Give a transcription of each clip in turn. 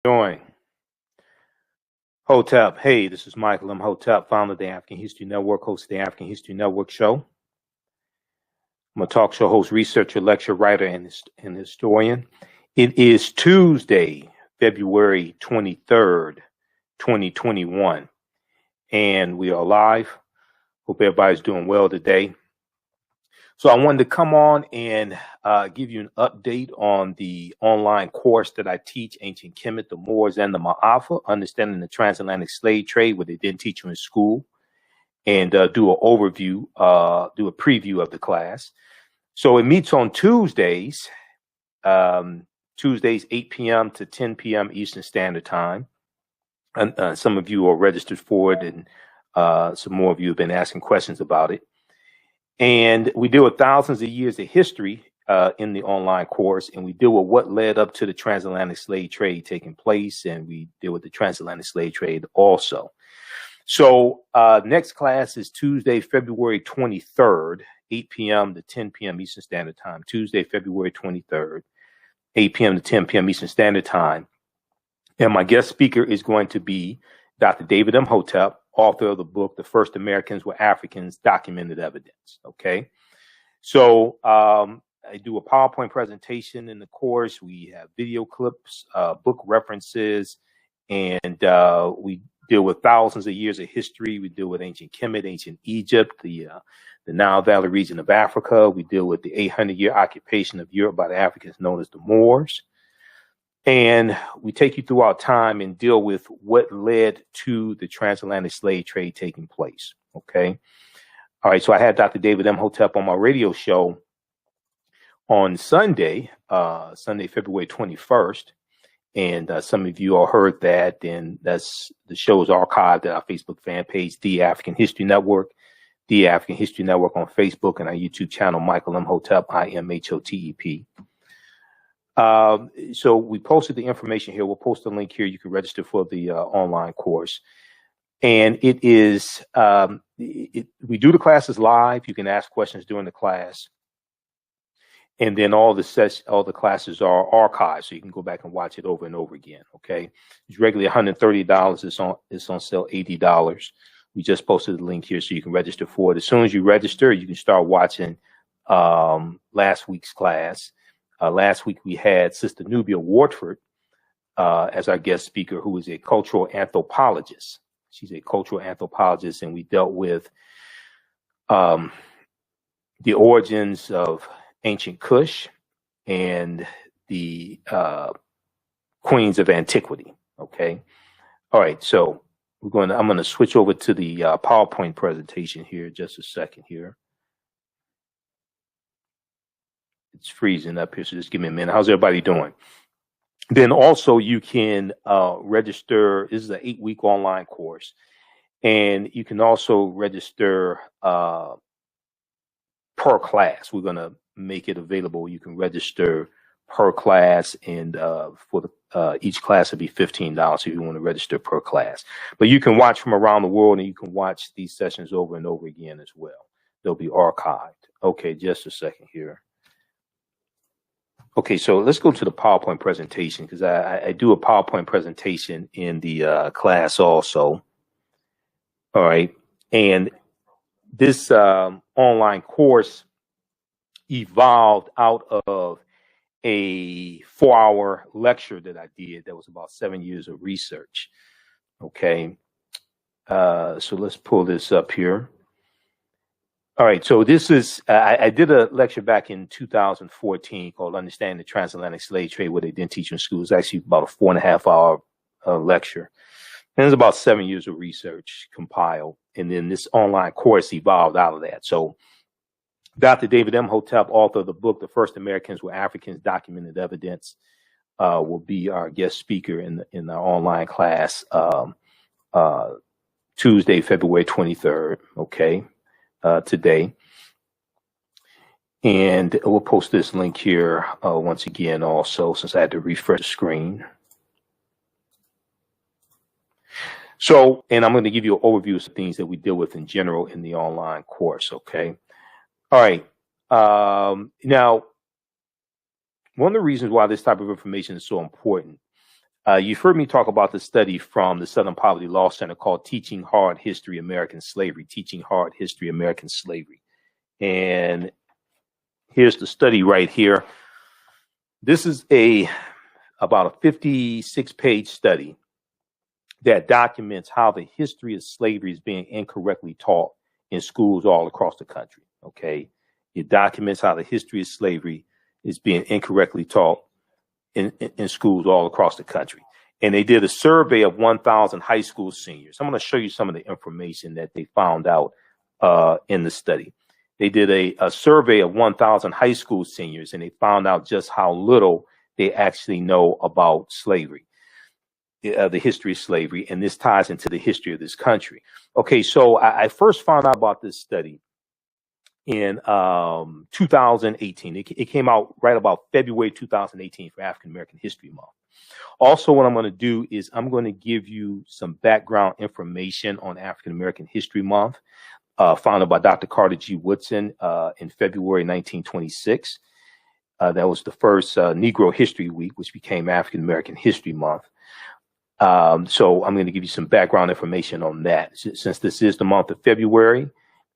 Doing Hotep. Hey, this is Michael Imhotep, founder of the African History Network, host of the African History Network show. I'm a talk show host, researcher, lecturer, writer, and historian. It is Tuesday, February 23rd, 2021, and we are live. Hope everybody's doing well today. So I wanted to come on and give you an update on the online course that I teach, Ancient Kemet, the Moors, and the Maafa, Understanding the Transatlantic Slave Trade, what they didn't teach you in school, and do an overview, do a preview of the class. So it meets on Tuesdays, 8 p.m. to 10 p.m. Eastern Standard Time. And some of you are registered for it, and some more of you have been asking questions about it. And we deal with thousands of years of history in the online course, and we deal with what led up to the transatlantic slave trade taking place, and we deal with the transatlantic slave trade also. So next class is Tuesday, February 23rd, 8 p.m. to 10 p.m. Eastern Standard Time. Tuesday, February 23rd, 8 p.m. to 10 p.m. Eastern Standard Time. And my guest speaker is going to be Dr. David Imhotep, author of the book, The First Americans Were Africans, Documented Evidence. Okay. So I do a PowerPoint presentation in the course. We have video clips, book references, and we deal with thousands of years of history. We deal with ancient Kemet, ancient Egypt, the Nile Valley region of Africa. We deal with the 800-year occupation of Europe by the Africans known as the Moors. And we take you through our time and deal with what led to the transatlantic slave trade taking place. Okay. All right. So I had Dr. David Imhotep on my radio show on Sunday, February 21st. And some of you all heard that. And that's the show is archived at our Facebook fan page, The African History Network, The African History Network on Facebook, and our YouTube channel, Michael Imhotep, IMHOTEP. So we posted the information here. We'll post a link here. You can register for the online course. And it is, we do the classes live. You can ask questions during the class. And then all the classes are archived, so you can go back and watch it over and over again. Okay. It's regularly $130. It's on sale $80. We just posted the link here so you can register for it. As soon as you register, you can start watching last week's class. Last week, we had Sister Nubia Wardford as our guest speaker, who is a cultural anthropologist. She's a cultural anthropologist, and we dealt with the origins of ancient Kush and the queens of antiquity. Okay. All right. So I'm going to switch over to the PowerPoint presentation here. Just a second here. It's freezing up here, so just give me a minute. How's everybody doing? Then also you can register. This is an 8-week online course, and you can also register per class. We're going to make it available. You can register per class, and for each class it'll be $15 if you want to register per class. But you can watch from around the world, and you can watch these sessions over and over again as well. They'll be archived. Okay, just a second here. Okay, so let's go to the PowerPoint presentation, because I do a PowerPoint presentation in the class also. All right, and this online course evolved out of a 4-hour lecture that I did that was about 7 years of research. Okay, so let's pull this up here. All right, so this is, I did a lecture back in 2014 called Understanding the Transatlantic Slave Trade, where they didn't teach in school. It's actually about a 4.5-hour lecture. And it's about 7 years of research compiled. And then this online course evolved out of that. So Dr. David Imhotep, author of the book, The First Americans Were Africans, Documented Evidence, will be our guest speaker in our online class Tuesday, February 23rd. Okay. Today. And we'll post this link here once again also, since I had to refresh the screen. So, and I'm going to give you an overview of some things that we deal with in general in the online course. Okay. All right. Now, one of the reasons why this type of information is so important You've heard me talk about the study from the Southern Poverty Law Center called Teaching Hard History American Slavery, Teaching Hard History American Slavery. And here's the study right here. This is about a 56-page study that documents how the history of slavery is being incorrectly taught in schools all across the country. Okay. It documents how the history of slavery is being incorrectly taught in schools all across the country. And they did a survey of 1,000 high school seniors. I'm going to show you some of the information that they found out in the study. They did a survey of 1,000 high school seniors, and they found out just how little they actually know about slavery, the history of slavery, and this ties into the history of this country. Okay, so I first found out about this study in 2018. It came out right about February 2018 for African American History Month. Also, what I'm going to do is I'm going to give you some background information on African American History Month, founded by Dr. Carter G. Woodson in February 1926. That was the first Negro History Week, which became African American History Month. So I'm going to give you some background information on that, since this is the month of February.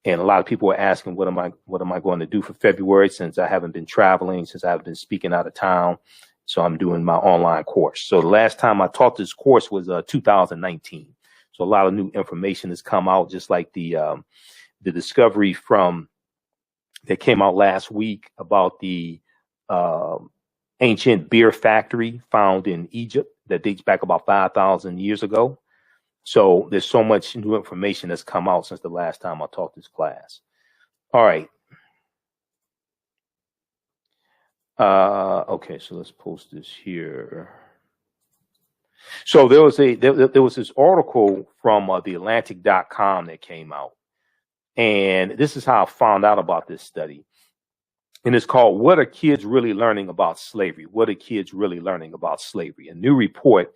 And a lot of people are asking, what am I going to do for February, since I haven't been traveling, since I haven't been speaking out of town. So I'm doing my online course. So the last time I taught this course was 2019. So a lot of new information has come out, just like the discovery that came out last week about the ancient beer factory found in Egypt that dates back about 5,000 years ago. So there's so much new information that's come out since the last time I taught this class. All right. Okay, so let's post this here. So there was this article from theatlantic.com that came out. And this is how I found out about this study. And it's called, What Are Kids Really Learning About Slavery? What are kids really learning about slavery? A new report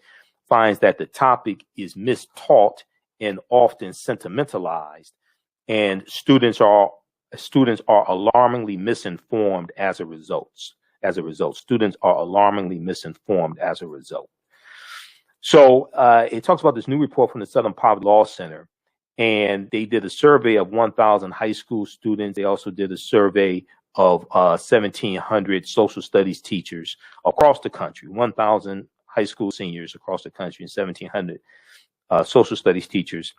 finds that the topic is mistaught and often sentimentalized, and students are alarmingly misinformed as a result. Students are alarmingly misinformed as a result. So it talks about this new report from the Southern Poverty Law Center, and they did a survey of 1,000 high school students. They also did a survey of 1,700 social studies teachers across the country, 1,000 high school seniors across the country, and 1,700 social studies teachers.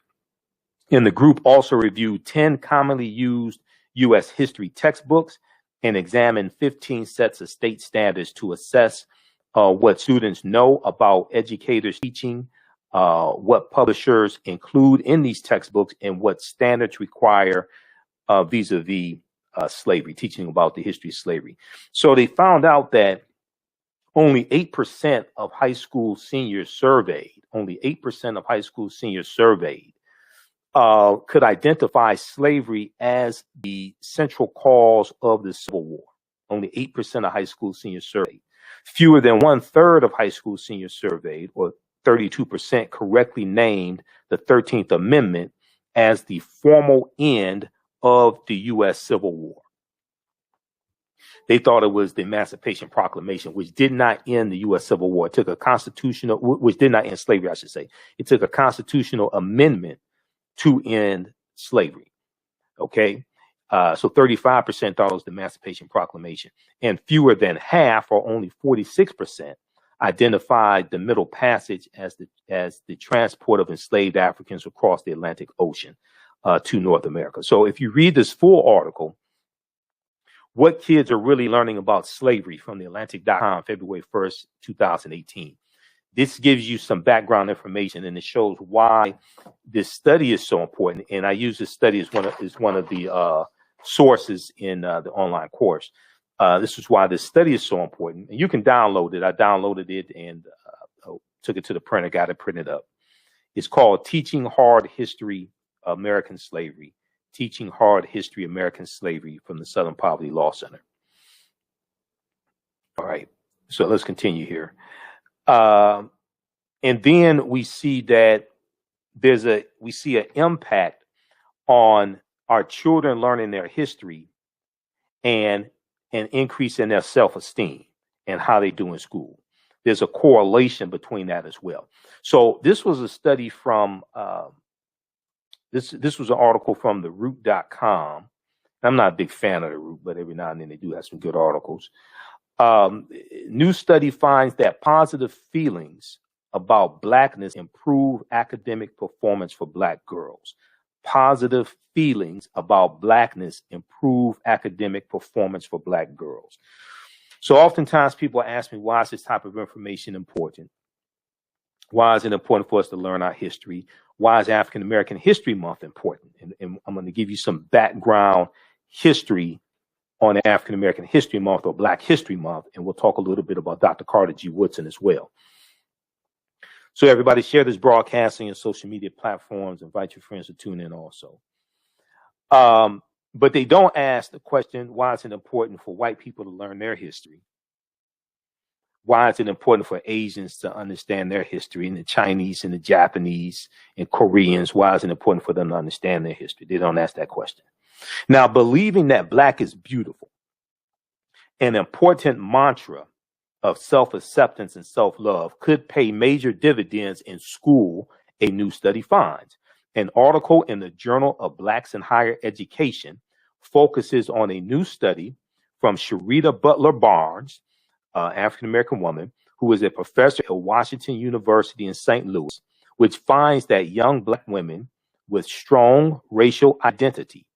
And the group also reviewed 10 commonly used U.S. history textbooks and examined 15 sets of state standards to assess what students know about educators teaching, what publishers include in these textbooks, and what standards require vis-a-vis slavery, teaching about the history of slavery. So they found out that only 8% of high school seniors surveyed, could identify slavery as the central cause of the Civil War. Only 8% of high school seniors surveyed. Fewer than 1/3 of high school seniors surveyed, or 32%, correctly named the 13th Amendment as the formal end of the U.S. Civil War. They thought it was the Emancipation Proclamation, which did not end the U.S. Civil War. It took a constitutional, which did not end slavery, I should say. It took a constitutional amendment to end slavery. Okay. So 35% thought it was the Emancipation Proclamation, and fewer than half, or only 46%, identified the Middle Passage as the transport of enslaved Africans across the Atlantic Ocean to North America. So if you read this full article, What Kids Are Really Learning About Slavery, from theatlantic.com, February 1st, 2018. This gives you some background information, and it shows why this study is so important. And I use this study as one of the sources in the online course. This is why this study is so important. And you can download it. I downloaded it and took it to the printer, got it printed up. It's called Teaching Hard History American Slavery. Teaching Hard History American Slavery, from the Southern Poverty Law Center. All right, so let's continue here. And then we see that we see an impact on our children learning their history, and an increase in their self-esteem and how they do in school. there's a correlation between that as well. So this was a study from this was an article from the root.com. I'm not a big fan of the Root, but every now and then they do have some good articles. New study finds that positive feelings about Blackness improve academic performance for Black girls. Positive feelings about Blackness improve academic performance for Black girls. So oftentimes people ask me, why is this type of information important? Why is it important for us to learn our history? Why is African American History Month important? And I'm going to give you some background history on African American History Month or Black History Month, and we'll talk a little bit about Dr. Carter G. Woodson as well. So everybody share this broadcast on your social media platforms. Invite your friends to tune in also. But they don't ask the question, why is it important for white people to learn their history? Why is it important for Asians to understand their history, and the Chinese and the Japanese and Koreans? Why is it important for them to understand their history? They don't ask that question. Now, believing that Black is beautiful, an important mantra of self-acceptance and self-love, could pay major dividends in school, a new study finds. An article in the Journal of Blacks in Higher Education focuses on a new study from Sharita Butler Barnes, African-American woman, who is a professor at Washington University in St. Louis, which finds that young Black women with strong racial identity,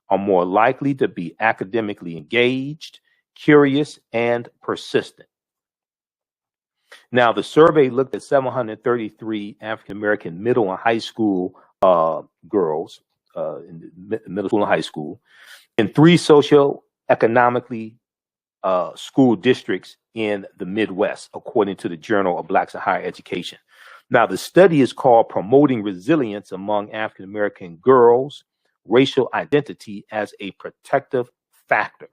are more likely to be academically engaged, curious, and persistent. Now, the survey looked at 733 African-American middle and high school girls in middle school and high school in 3 socioeconomically school districts in the Midwest, according to the Journal of Blacks in Higher Education. Now, the study is called Promoting Resilience Among African-American Girls, Racial Identity as a Protective Factor.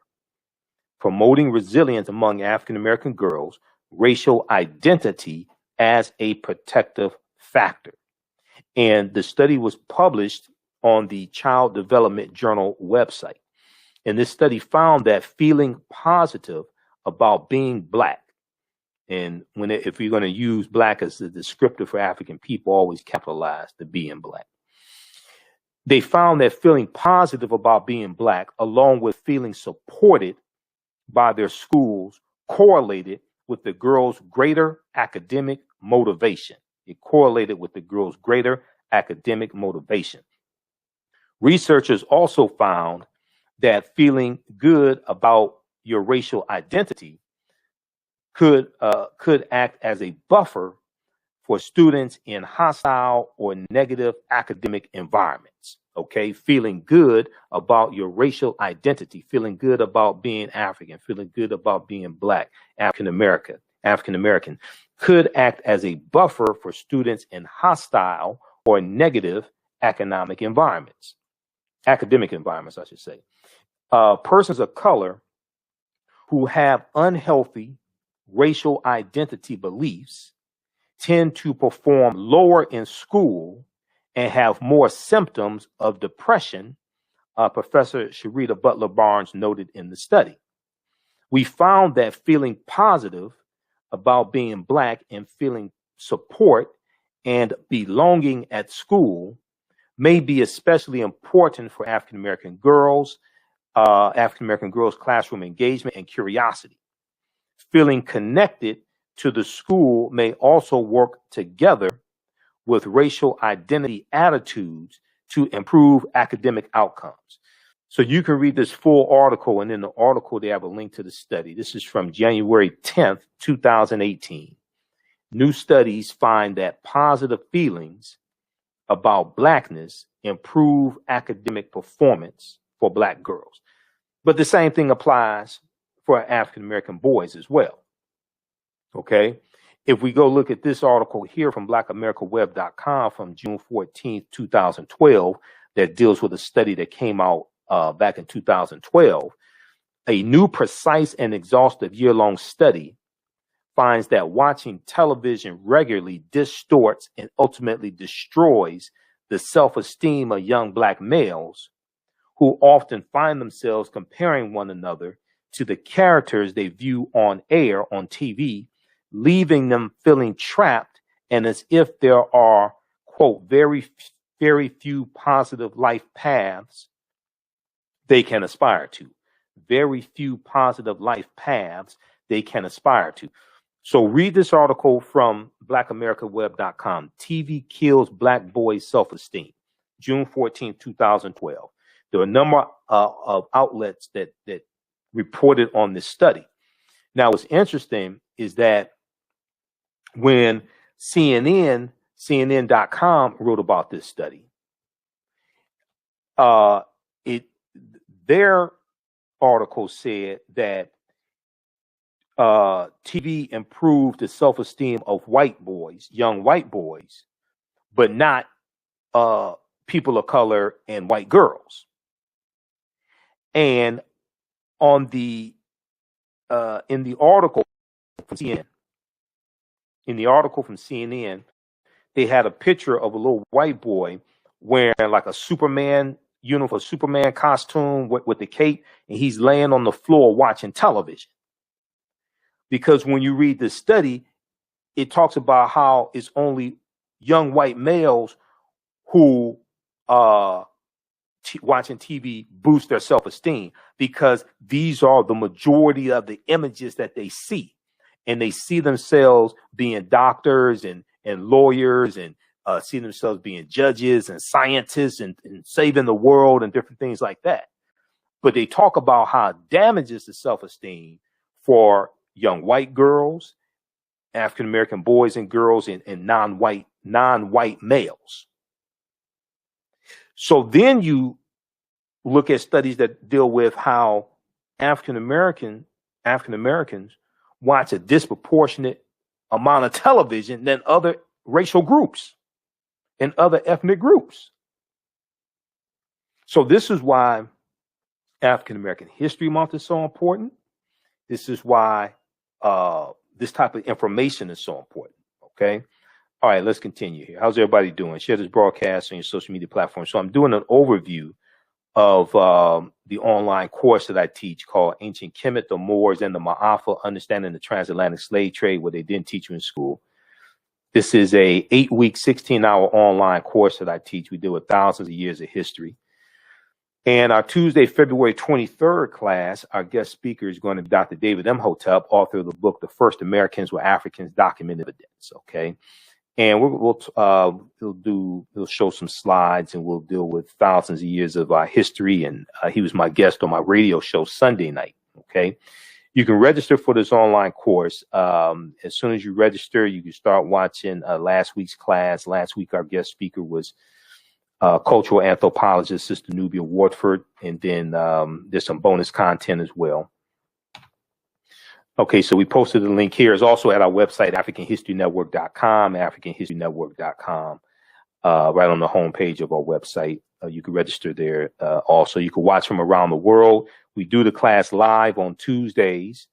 Promoting Resilience Among African-American Girls, Racial Identity as a Protective Factor. And the study was published on the Child Development Journal website. And this study found that feeling positive about being Black, and if you're going to use Black as the descriptor for African people, always capitalize the being Black. They found that feeling positive about being Black, along with feeling supported by their schools, correlated with the girls' greater academic motivation. It correlated with the girls' greater academic motivation. Researchers also found that feeling good about your racial identity could act as a buffer for students in hostile or negative academic environments. Okay, feeling good about your racial identity, feeling good about being African, feeling good about being Black, African American, could act as a buffer for students in hostile or negative academic environments, I should say. Persons of color who have unhealthy racial identity beliefs tend to perform lower in school and have more symptoms of depression, Professor Sharita Butler Barnes noted in the study. We found that feeling positive about being Black and feeling support and belonging at school may be especially important for African American girls' classroom engagement and curiosity. Feeling connected to the school may also work together with racial identity attitudes to improve academic outcomes. So you can read this full article, and in the article they have a link to the study. This is from January 10th, 2018. New studies find that positive feelings about Blackness improve academic performance for Black girls. But the same thing applies for African American boys as well. Okay? If we go look at this article here from blackamericaweb.com from June 14th, 2012, that deals with a study that came out back in 2012, a new, precise, and exhaustive year-long study finds that watching television regularly distorts and ultimately destroys the self-esteem of young Black males who often find themselves comparing one another to the characters they view on air, on TV, leaving them feeling trapped and as if there are, quote, very few positive life paths they can aspire to. Very few positive life paths they can aspire to. So read this article from blackamericaweb.com. TV kills black boys' self-esteem, June 14, 2012. There are a number of outlets that reported on this study. Now, what's interesting is that when CNN.com wrote about this study, their article said that TV improved the self-esteem of white boys, young white boys, but not people of color and white girls. And on the in the article from CNN, they had a picture of a little white boy wearing like a Superman uniform, Superman costume with the cape, and he's laying on the floor watching television. Because when you read this study, it talks about how it's only young white males who watching TV boost their self-esteem, because these are the majority of the images that they see. And they see themselves being doctors and lawyers and see themselves being judges and scientists and saving the world and different things like that. But they talk about how it damages the self-esteem for young white girls, African-American boys and girls, and non-white males. So then you look at studies that deal with how African Americans watch a disproportionate amount of television than other racial groups and other ethnic groups. So this is why African American History Month is so important. This is why this type of information is so important. Okay. All right, let's continue here. How's everybody doing? Share this broadcast on your social media platform. So I'm doing an overview of the online course that I teach called Ancient Kemet, the Moors, and the Maafa, Understanding the Transatlantic Slave Trade, what they didn't teach you in school. This is a 8-week, 16-hour online course that I teach. We deal with thousands of years of history. And our Tuesday, February 23rd class, our guest speaker is going to be Dr. David Imhotep, author of the book, The First Americans Were Africans, Documented Evidence. Okay. And we'll show some slides, and we'll deal with thousands of years of our history. And he was my guest on my radio show Sunday night. Okay. You can register for this online course. As soon as you register, you can start watching last week's class. Last week, our guest speaker was cultural anthropologist, Sister Nubia Wardford. And then there's some bonus content as well. Okay, so we posted the link here. It's also at our website, AfricanHistoryNetwork.com, AfricanHistoryNetwork.com, right on the homepage of our website. You can register there. Also, you can watch from around the world. We do the class live on Tuesdays,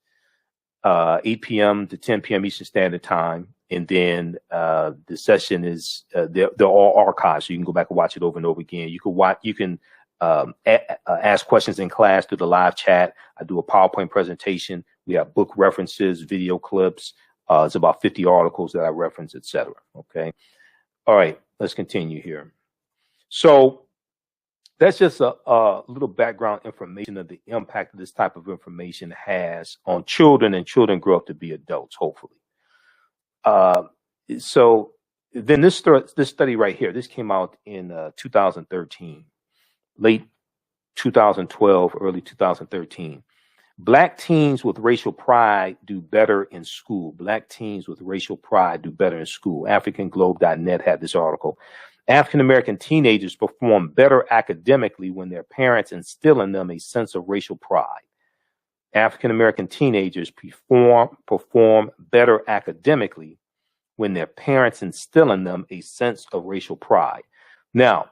8 p.m. to 10 p.m. Eastern Standard Time. And then the session is, they're all archived, so you can go back and watch it over and over again. You can ask questions in class through the live chat. I do a PowerPoint presentation. We have book references, video clips. It's about 50 articles that I reference, etc. Okay. All right, let's continue here. So that's just a little background information of the impact this type of information has on children, and children grow up to be adults, hopefully. So then this study right here, this came out in 2013, late 2012, early 2013. Black teens with racial pride do better in school. Black teens with racial pride do better in school. AfricanGlobe.net had this article. African-American teenagers perform better academically when their parents instill in them a sense of racial pride. African-American teenagers perform better academically when their parents instill in them a sense of racial pride. Now,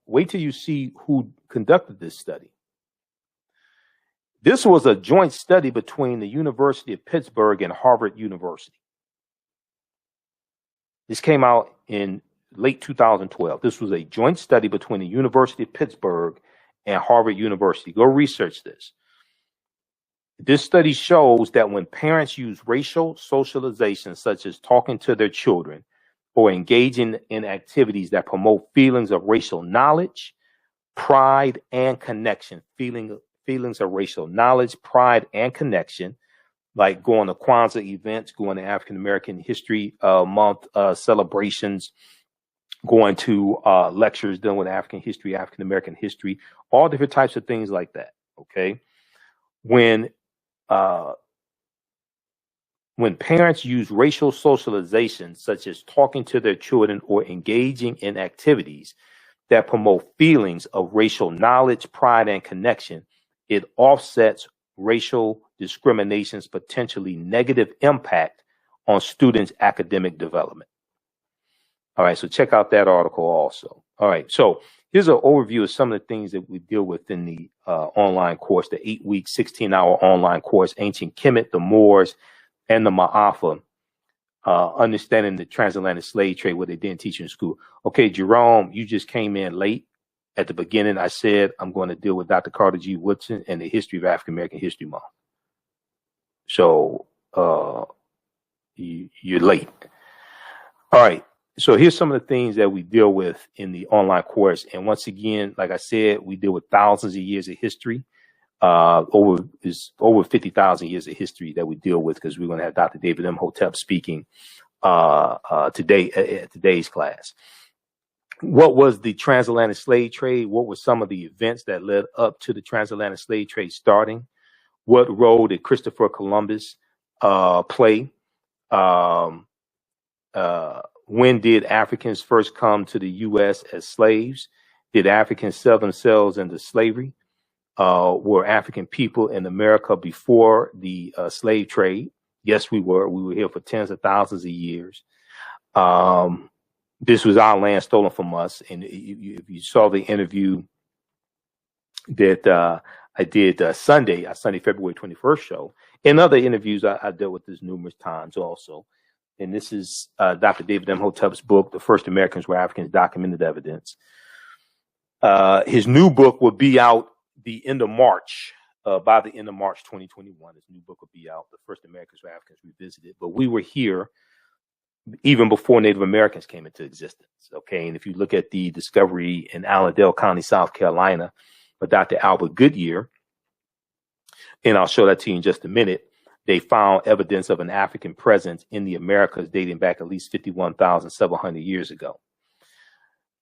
wait till you see who conducted this study. This was a joint study between the University of Pittsburgh and Harvard University. This came out in late 2012. This was a joint study between the University of Pittsburgh and Harvard University. Go research this. This study shows that when parents use racial socialization, such as talking to their children or engaging in activities that promote feelings of racial knowledge, pride, and connection, feelings of racial knowledge, pride, and connection, like going to Kwanzaa events, going to African American History Month celebrations, going to lectures dealing with African history, African American history, all different types of things like that. Okay, when parents use racial socialization, such as talking to their children or engaging in activities that promote feelings of racial knowledge, pride, and connection, it offsets racial discrimination's potentially negative impact on students' academic development. All right, so check out that article also. All right, so here's an overview of some of the things that we deal with in the online course, the 8-week, 16-hour online course, Ancient Kemet, the Moors, and the Maafa, understanding the transatlantic slave trade, what they didn't teach you in school. Okay, Jerome, you just came in late. At the beginning, I said I'm going to deal with Dr. Carter G. Woodson and the history of African American History Month. So you're late. All right. So here's some of the things that we deal with in the online course. And once again, like I said, we deal with thousands of years of history. Over 50,000 years of history that we deal with, because we're going to have Dr. David Imhotep speaking today at today's class. What was the transatlantic slave trade? What were some of the events that led up to the transatlantic slave trade starting? What role did Christopher Columbus play? When did Africans first come to the U.S. as slaves? Did Africans sell themselves into slavery? Were African people in America before the slave trade? Yes, we were. We were here for tens of thousands of years. This was our land stolen from us. And if you saw the interview that I did Sunday, February 21st show, in other interviews, I dealt with this numerous times also. And this is Dr. David Imhotep's book, The First Americans Were Africans, Documented Evidence. His new book will be out the end of March, by the end of March 2021. His new book will be out, The First Americans Were Africans Revisited. But we were here even before Native Americans came into existence. Okay. And if you look at the discovery in Allendale County, South Carolina, by Dr. Albert Goodyear, and I'll show that to you in just a minute, they found evidence of an African presence in the Americas dating back at least 51,700 years ago.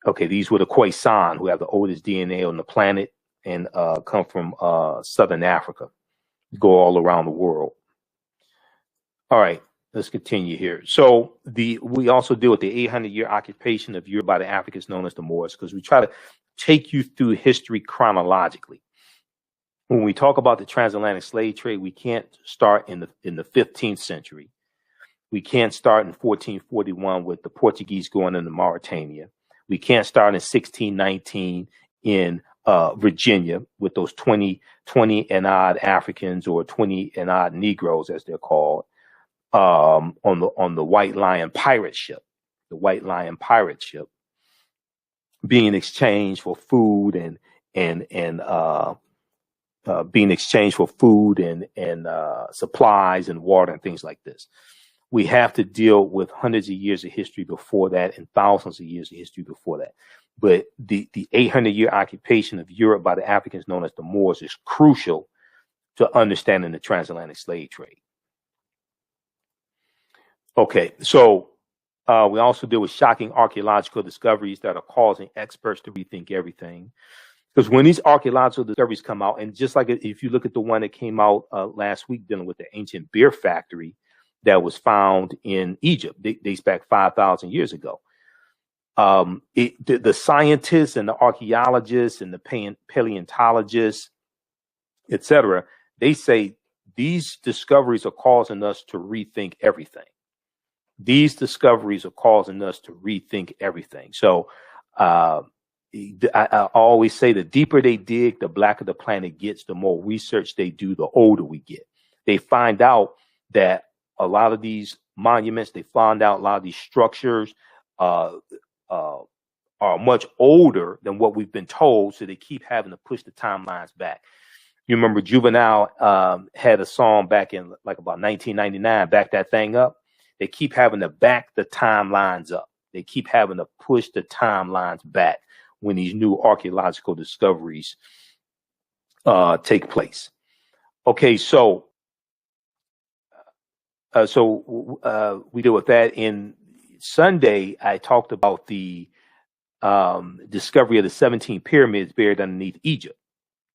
Okay. These were the Khoisan, who have the oldest DNA on the planet and come from Southern Africa, go all around the world. All right. Let's continue here. So we also deal with the 800-year occupation of Europe by the Africans known as the Moors, because we try to take you through history chronologically. When we talk about the transatlantic slave trade, we can't start in the 15th century. We can't start in 1441 with the Portuguese going into Mauritania. We can't start in 1619 in Virginia with those 20 and odd Africans, or 20 and odd Negroes, as they're called, on the White Lion pirate ship, being exchanged for food and being exchanged for food and supplies and water and things like this. We have to deal with hundreds of years of history before that and thousands of years of history before that. But the 800-year occupation of Europe by the Africans known as the Moors is crucial to understanding the transatlantic slave trade. Okay, so we also deal with shocking archaeological discoveries that are causing experts to rethink everything. Because when these archaeological discoveries come out, and just like if you look at the one that came out last week dealing with the ancient beer factory that was found in Egypt, dates back 5,000 years ago. The scientists and the archaeologists and the paleontologists, etc., they say these discoveries are causing us to rethink everything. These discoveries are causing us to rethink everything. So I always say the deeper they dig, the blacker the planet gets, the more research they do, the older we get. They find out that a lot of these monuments, they found out a lot of these structures, are much older than what we've been told, so they keep having to push the timelines back. You remember Juvenile had a song back in like about 1999, Back That Thing Up. They keep having to back the timelines up. They keep having to push the timelines back when these new archaeological discoveries take place. Okay, so we deal with that. In Sunday, I talked about the discovery of the 17 pyramids buried underneath Egypt.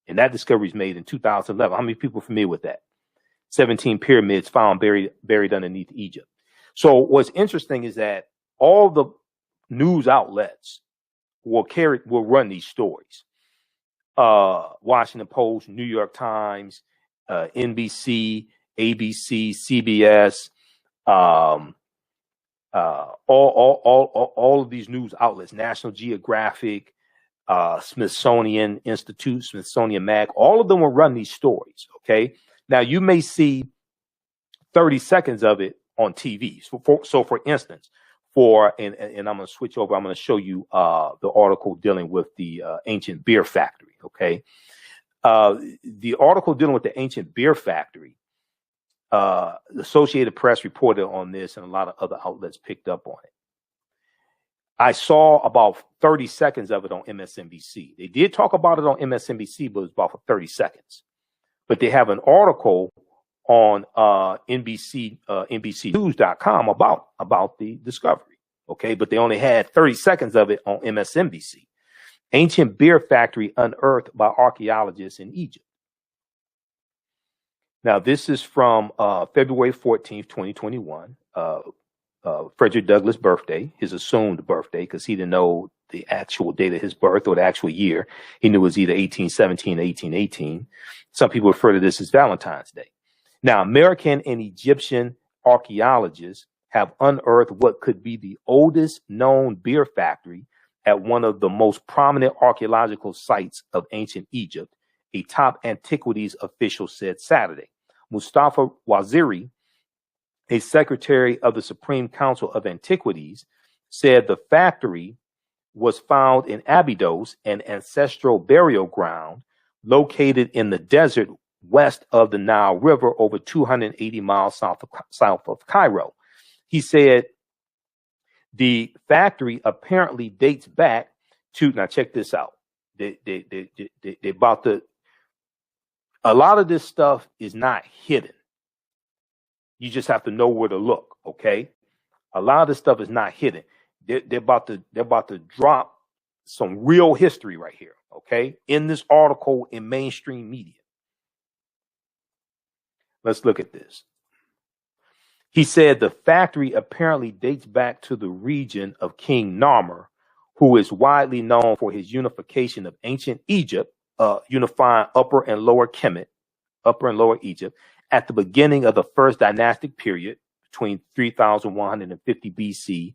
And that discovery is made in 2011. How many people are familiar with that? 17 pyramids found buried underneath Egypt. So what's interesting is that all the news outlets will run these stories. Washington Post, New York Times, NBC, ABC, CBS, all of these news outlets, National Geographic, Smithsonian Institute, Smithsonian Mag, all of them will run these stories. Okay. Now you may see 30 seconds of it on TV. So for instance, and I'm going to switch over. I'm going to show you the article dealing with the ancient beer factory. Okay. The article dealing with the ancient beer factory, the Associated Press reported on this, and a lot of other outlets picked up on it. I saw about 30 seconds of it on MSNBC. They did talk about it on MSNBC, but it was about for 30 seconds. But they have an article on NBCnews.com about the discovery. Okay, but they only had 30 seconds of it on MSNBC. Ancient beer factory unearthed by archaeologists in Egypt. Now, this is from February 14th, 2021. Frederick Douglass' birthday, his assumed birthday, because he didn't know the actual date of his birth or the actual year. He knew it was either 1817 or 1818. Some people refer to this as Valentine's Day. Now, American and Egyptian archaeologists have unearthed what could be the oldest known beer factory at one of the most prominent archaeological sites of ancient Egypt, a top antiquities official said Saturday. Mustafa Waziri, a secretary of the Supreme Council of Antiquities, said the factory was found in Abydos, an ancestral burial ground located in the desert west of the Nile River, over 280 miles south of Cairo. He said the factory apparently dates back to, now check this out. A lot of this stuff is not hidden. You just have to know where to look, okay? A lot of this stuff is not hidden. They're about to drop some real history right here, okay? In this article in mainstream media. Let's look at this. He said the factory apparently dates back to the region of King Narmer, who is widely known for his unification of ancient Egypt, unifying Upper and Lower Kemet, Upper and Lower Egypt, at the beginning of the first dynastic period between 3150 BC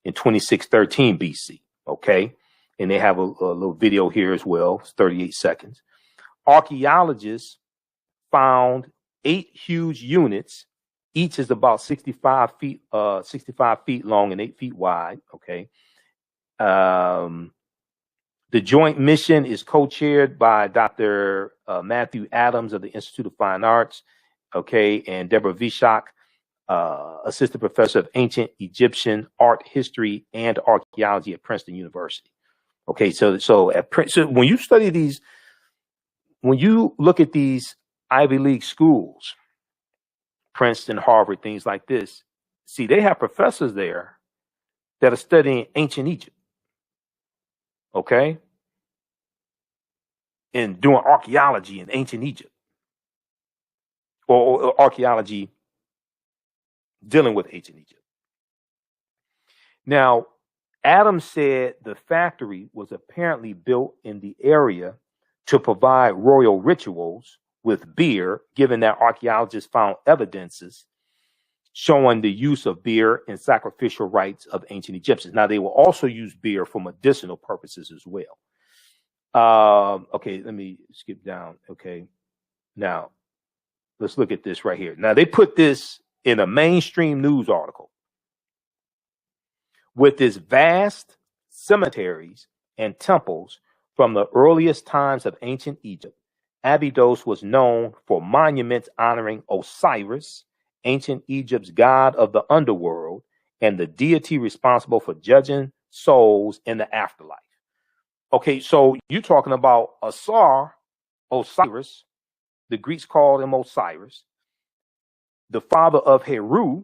and 2613 BC. Okay. And they have a little video here as well. It's 38 seconds. Archaeologists found 8 huge units. Each is about 65 feet long and 8 feet wide. Okay. The joint mission is co-chaired by Dr. Matthew Adams of the Institute of Fine Arts, okay, and Deborah Vishak, assistant professor of ancient Egyptian art history and archaeology at Princeton University. Okay, so when you study these, when you look at these Ivy League schools, Princeton, Harvard, things like this, see, they have professors there that are studying ancient Egypt. Okay, and doing archaeology in ancient Egypt, or archaeology dealing with ancient Egypt. Now, Adams said the factory was apparently built in the area to provide royal rituals with beer, given that archaeologists found evidences showing the use of beer in sacrificial rites of ancient Egyptians. Now, they will also use beer for medicinal purposes as well. Okay, let me skip down. Okay, now let's look at this right here. Now, they put this in a mainstream news article with this vast cemeteries, and temples from the earliest times of ancient Egypt. Abydos was known for monuments honoring Osiris, ancient Egypt's god of the underworld, and the deity responsible for judging souls in the afterlife. Okay, so you're talking about Osiris, the Greeks called him Osiris, the father of Heru,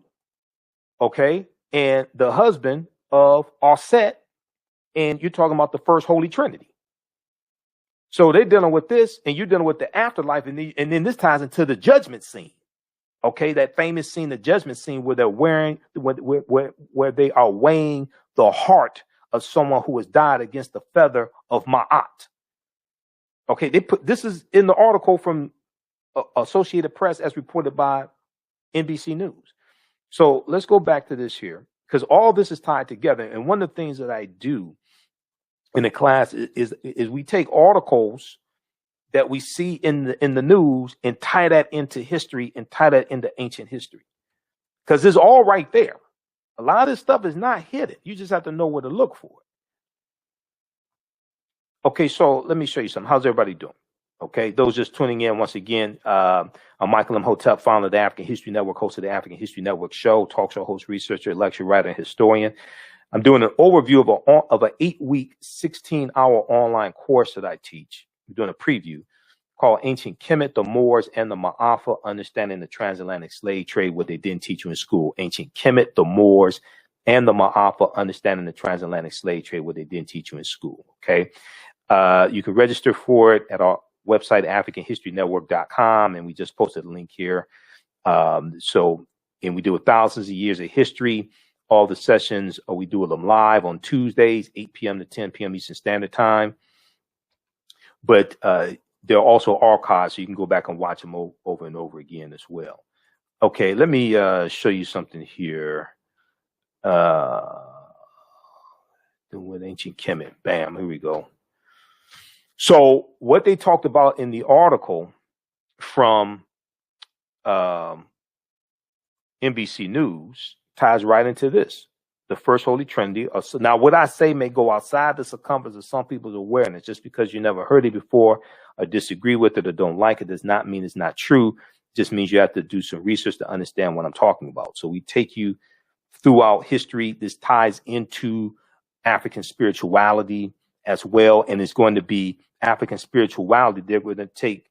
okay, and the husband of Aset, and you're talking about the first Holy Trinity. So they're dealing with this, and you're dealing with the afterlife, and then this ties into the judgment scene. Okay, that famous scene, the judgment scene, where they're where they are weighing the heart of someone who has died against the feather of Ma'at. Okay, they put this is in the article from Associated Press as reported by NBC News. So let's go back to this here, because all this is tied together. And one of the things that I do in the class is we take articles that we see in the news and tie that into history and tie that into ancient history, because it's all right there. A lot of this stuff is not hidden. You just have to know where to look for it. Okay, so let me show you something. How's everybody doing? Okay, those just tuning in once again, I'm Michael Imhotep, founder of the African History Network, host of the African History Network show, talk show host, researcher, lecturer, writer, and historian. I'm doing an overview of an 8-week, 16-hour online course that I teach. I'm doing a preview called Ancient Kemet, the Moors, and the Maafa, Understanding the Transatlantic Slave Trade, what they didn't teach you in school. Ancient Kemet, the Moors, and the Maafa, Understanding the Transatlantic Slave Trade, what they didn't teach you in school. Okay, you can register for it at our website, AfricanHistoryNetwork.com, and we just posted a link here. And we do thousands of years of history. All the sessions, we do them live on Tuesdays, 8 p.m. to 10 p.m. Eastern Standard Time. But they're also archived, so you can go back and watch them over and over again as well. Okay, let me show you something here. With Ancient Kemet. Bam, here we go. So what they talked about in the article from NBC News ties right into this. The first Holy Trinity. Now, what I say may go outside the circumference of some people's awareness. Just because you never heard it before or disagree with it or don't like it does not mean it's not true. It just means you have to do some research to understand what I'm talking about. So we take you throughout history. This ties into African spirituality as well. And it's going to be African spirituality. They're going to take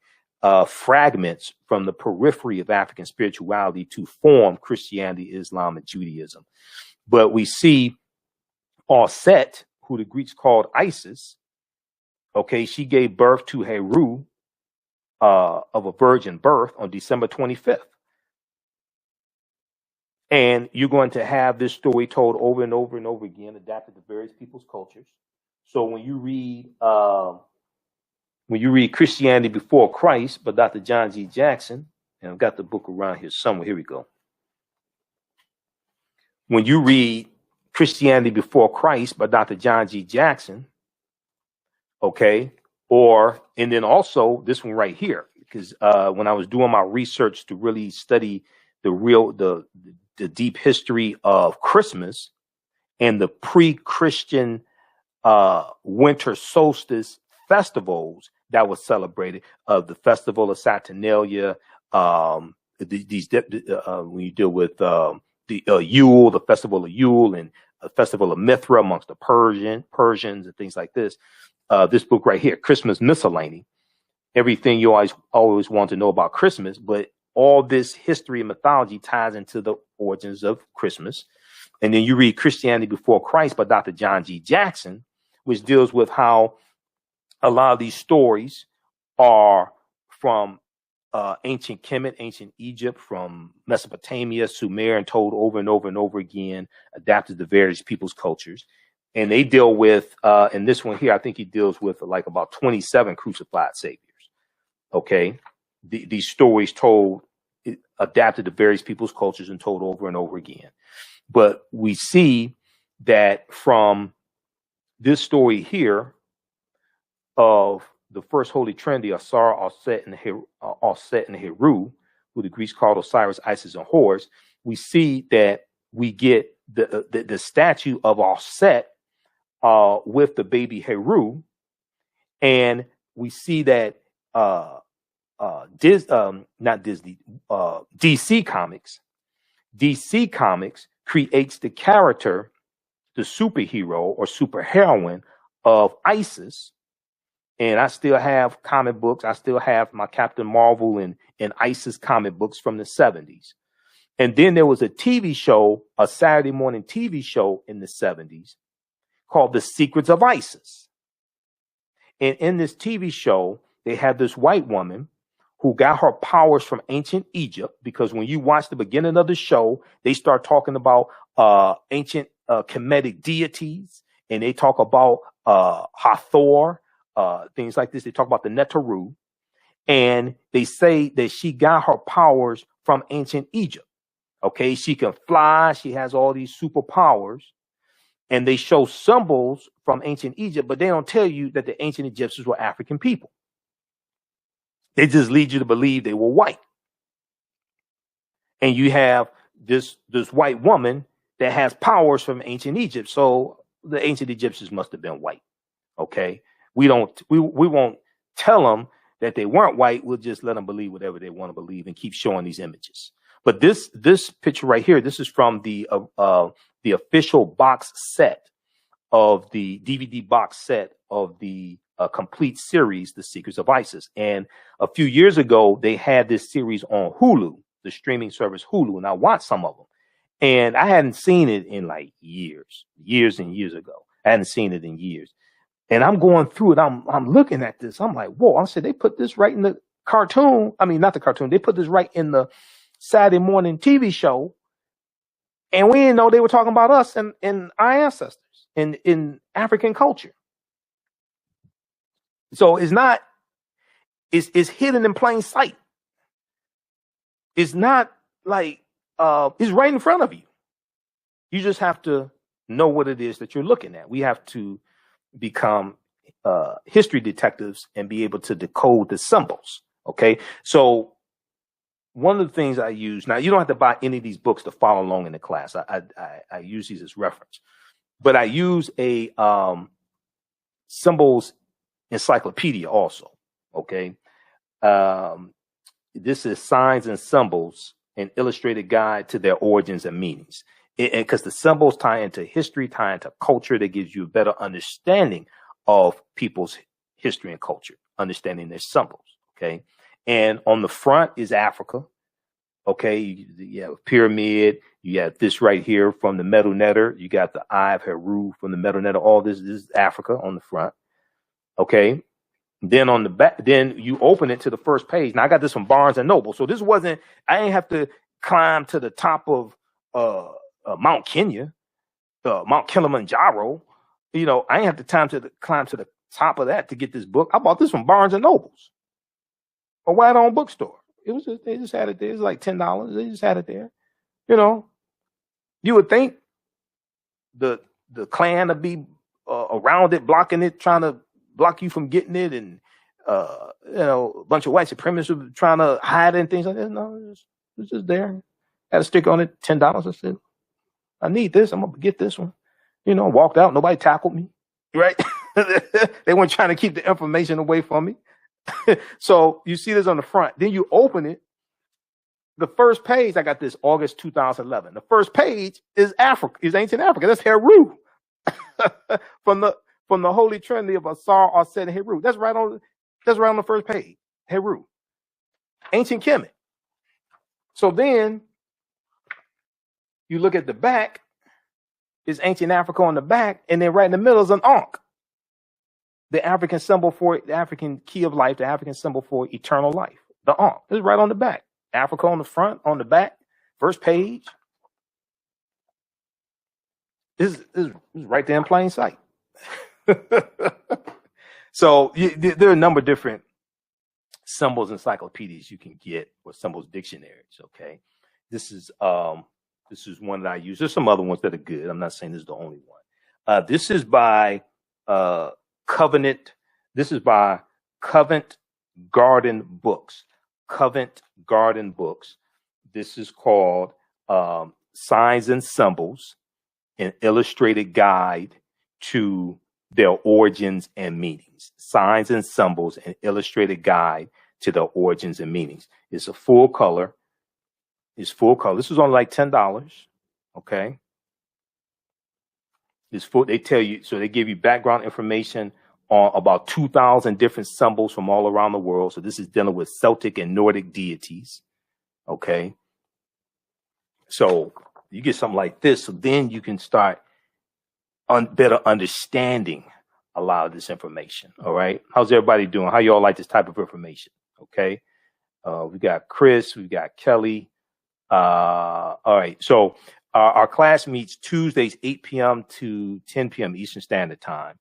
fragments from the periphery of African spirituality to form Christianity, Islam, and Judaism. But we see Aset, who the Greeks called Isis. Okay, she gave birth to Heru of a virgin birth on December 25th. And you're going to have this story told over and over and over again, adapted to various people's cultures. So when you read Christianity Before Christ by Dr. John G. Jackson, and I've got the book around here somewhere. Here we go. When you read Christianity Before Christ by Dr. John G. Jackson, okay, and then also this one right here, because when I was doing my research to really study the deep history of Christmas and the pre-Christian winter solstice festivals that was celebrated, the festival of Saturnalia, when you deal with the Yule, the festival of Yule, and a festival of Mithra amongst the Persians and things like this. This book right here, Christmas Miscellany, everything you always want to know about Christmas, but all this history and mythology ties into the origins of Christmas. And then you read Christianity Before Christ by Dr. John G. Jackson, which deals with how a lot of these stories are from ancient Kemet, ancient Egypt, from Mesopotamia, Sumer, and told over and over and over again, adapted to various people's cultures. And they deal with, in this one here, I think he deals with like about 27 crucified saviors. Okay. These stories told, adapted to various people's cultures and told over and over again. But we see that from this story here of the first Holy Trinity, Asar, Aset, and Heru, who the Greeks called Osiris, Isis, and Horus, we see that we get the statue of Aset with the baby Heru, and we see that not Disney, DC Comics creates the character, the superhero or superheroine of Isis. And I still have comic books. I still have my Captain Marvel and Isis comic books from the 70s. And then there was a TV show, a Saturday morning TV show in the 70s called The Secrets of Isis. And in this TV show, they had this white woman who got her powers from ancient Egypt, because when you watch the beginning of the show, they start talking about ancient Kemetic deities, and they talk about Hathor, things like this. They talk about the Neteru, and they say that she got her powers from ancient Egypt. Okay, she can fly. She has all these superpowers, and they show symbols from ancient Egypt, but they don't tell you that the ancient Egyptians were African people. They just lead you to believe they were white. And you have this white woman that has powers from ancient Egypt. So the ancient Egyptians must have been white. Okay. We won't tell them that they weren't white. We'll just let them believe whatever they want to believe and keep showing these images. But this picture right here, this is from the official box set of the DVD box set of the complete series, The Secrets of Isis. And a few years ago, they had this series on Hulu, the streaming service Hulu, and I watched some of them. And I hadn't seen it in like years and years ago. I hadn't seen it in years. And I'm going through it. I'm looking at this. I'm like, whoa. I said, they put this right in the cartoon. I mean, not the cartoon. They put this right in the Saturday morning TV show. And we didn't know they were talking about us and our ancestors in African culture. So it's hidden in plain sight. It's not like, it's right in front of you. You just have to know what it is that you're looking at. We have to become history detectives and be able to decode the symbols. Okay. So one of the things I use, now you don't have to buy any of these books to follow along in the class. I use these as reference, but I use a symbols encyclopedia also. Okay. This is Signs and Symbols, an illustrated guide to their origins and meanings. Because the symbols tie into history, tie into culture, that gives you a better understanding of people's history and culture, understanding their symbols. Okay. And on the front is Africa. Okay. You have a pyramid. You have this right here from the Metal Netter. You got the Eye of Heru from the Metal Netter. All this is Africa on the front. Okay. Then on the back, then you open it to the first page. Now I got this from Barnes and Noble. So this wasn't, I ain't have to climb to the top of Mount Kenya, Mount Kilimanjaro. You know, I ain't have to climb to the top of that to get this book. I bought this from Barnes and Nobles, a white-owned bookstore. It was just, they just had it there. It was like $10. They just had it there. You know, you would think the Klan would be around it, blocking it, trying to block you from getting it, and you know, a bunch of white supremacists were trying to hide it and things like that. No, it's just there. Had a sticker on it, $10. I said, I need this. I'm gonna get this one. You know, walked out. Nobody tackled me. Right? They weren't trying to keep the information away from me. So you see this on the front. Then you open it. The first page, I got this August 2011. The first page is Africa, is ancient Africa. That's Heru. from the Holy Trinity of Asar, Aset, and Heru. That's right on the first page. Heru. Ancient Kemet. So then you look at the back, is ancient Africa on the back, and then right in the middle is an Ankh. The African symbol for the African key of life, the African symbol for eternal life. The Ankh. It's right on the back. Africa on the front, on the back, first page. This is right there in plain sight. So there are a number of different symbols encyclopedias you can get, or symbols dictionaries. Okay, this is one that I use. There's some other ones that are good. I'm not saying this is the only one. This is by Covenant. This is by Covent Garden Books. Covent Garden Books. This is called Signs and Symbols, an illustrated guide to their origins and meanings. Signs and Symbols, an illustrated guide to their origins and meanings. It's a full color. It's full color. This was only like $10. Okay. It's full. They tell you, so they give you background information on about 2,000 different symbols from all around the world. So this is dealing with Celtic and Nordic deities. Okay. So you get something like this. So then you can start better understanding a lot of this information. All right. How's everybody doing? How y'all like this type of information? Okay. We got Chris, we got Kelly. All right. So our class meets Tuesdays, 8 p.m. to 10 p.m. Eastern Standard Time.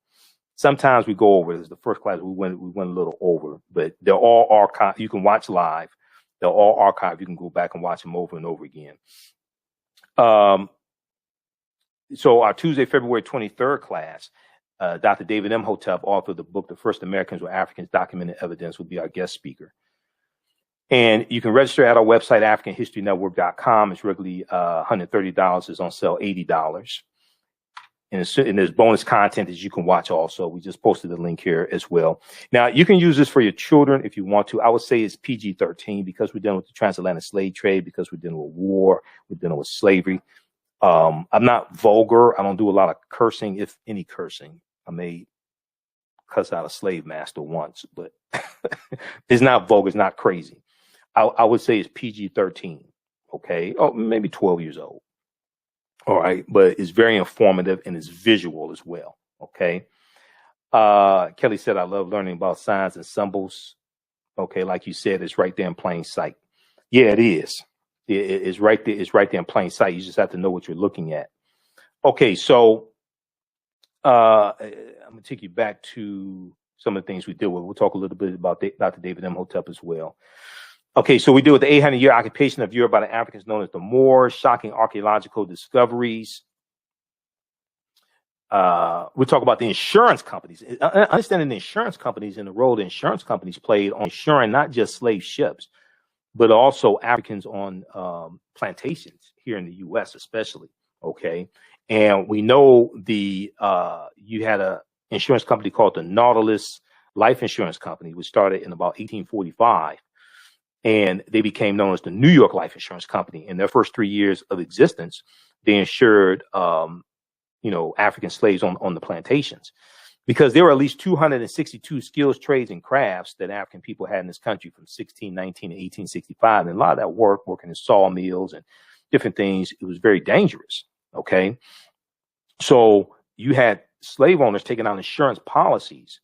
Sometimes we go over. This is the first class we went a little over, but they're all archived. You can watch live. They're all archived. You can go back and watch them over and over again. So our Tuesday, February 23rd class, Dr. David Imhotep, author of the book, The First Americans with Africans Documented Evidence, will be our guest speaker. And you can register at our website, AfricanHistoryNetwork.com. It's regularly $130. It's on sale $80. And there's bonus content that you can watch also. We just posted the link here as well. Now, you can use this for your children if you want to. I would say it's PG-13 because we're dealing with the transatlantic slave trade, because we're dealing with war, we're dealing with slavery. I'm not vulgar. I don't do a lot of cursing, if any cursing. I may cuss out a slave master once, but it's not vulgar. It's not crazy. I would say it's PG-13. Okay. Oh, maybe 12 years old. All right. But it's very informative and it's visual as well. Okay. Kelly said, I love learning about signs and symbols. Okay. Like you said, it's right there in plain sight. Yeah, it is. It's right there. It's right there in plain sight. You just have to know what you're looking at. Okay. So, I'm going to take you back to some of the things we deal with. We'll talk a little bit about Dr. David Imhotep as well. Okay, so we deal with the 800-year occupation of Europe by the Africans known as the Moor, shocking archaeological discoveries. We'll talk about the insurance companies. Understanding the insurance companies and the role the insurance companies played on insuring not just slave ships, but also Africans on plantations here in the U.S. especially. Okay, and we know you had a insurance company called the Nautilus Life Insurance Company, which started in about 1845. And they became known as the New York Life Insurance Company. In their first 3 years of existence, they insured, African slaves on the plantations, because there were at least 262 skills, trades, and crafts that African people had in this country from 1619 to 1865. And a lot of that working in sawmills and different things, it was very dangerous. Okay. So you had slave owners taking out insurance policies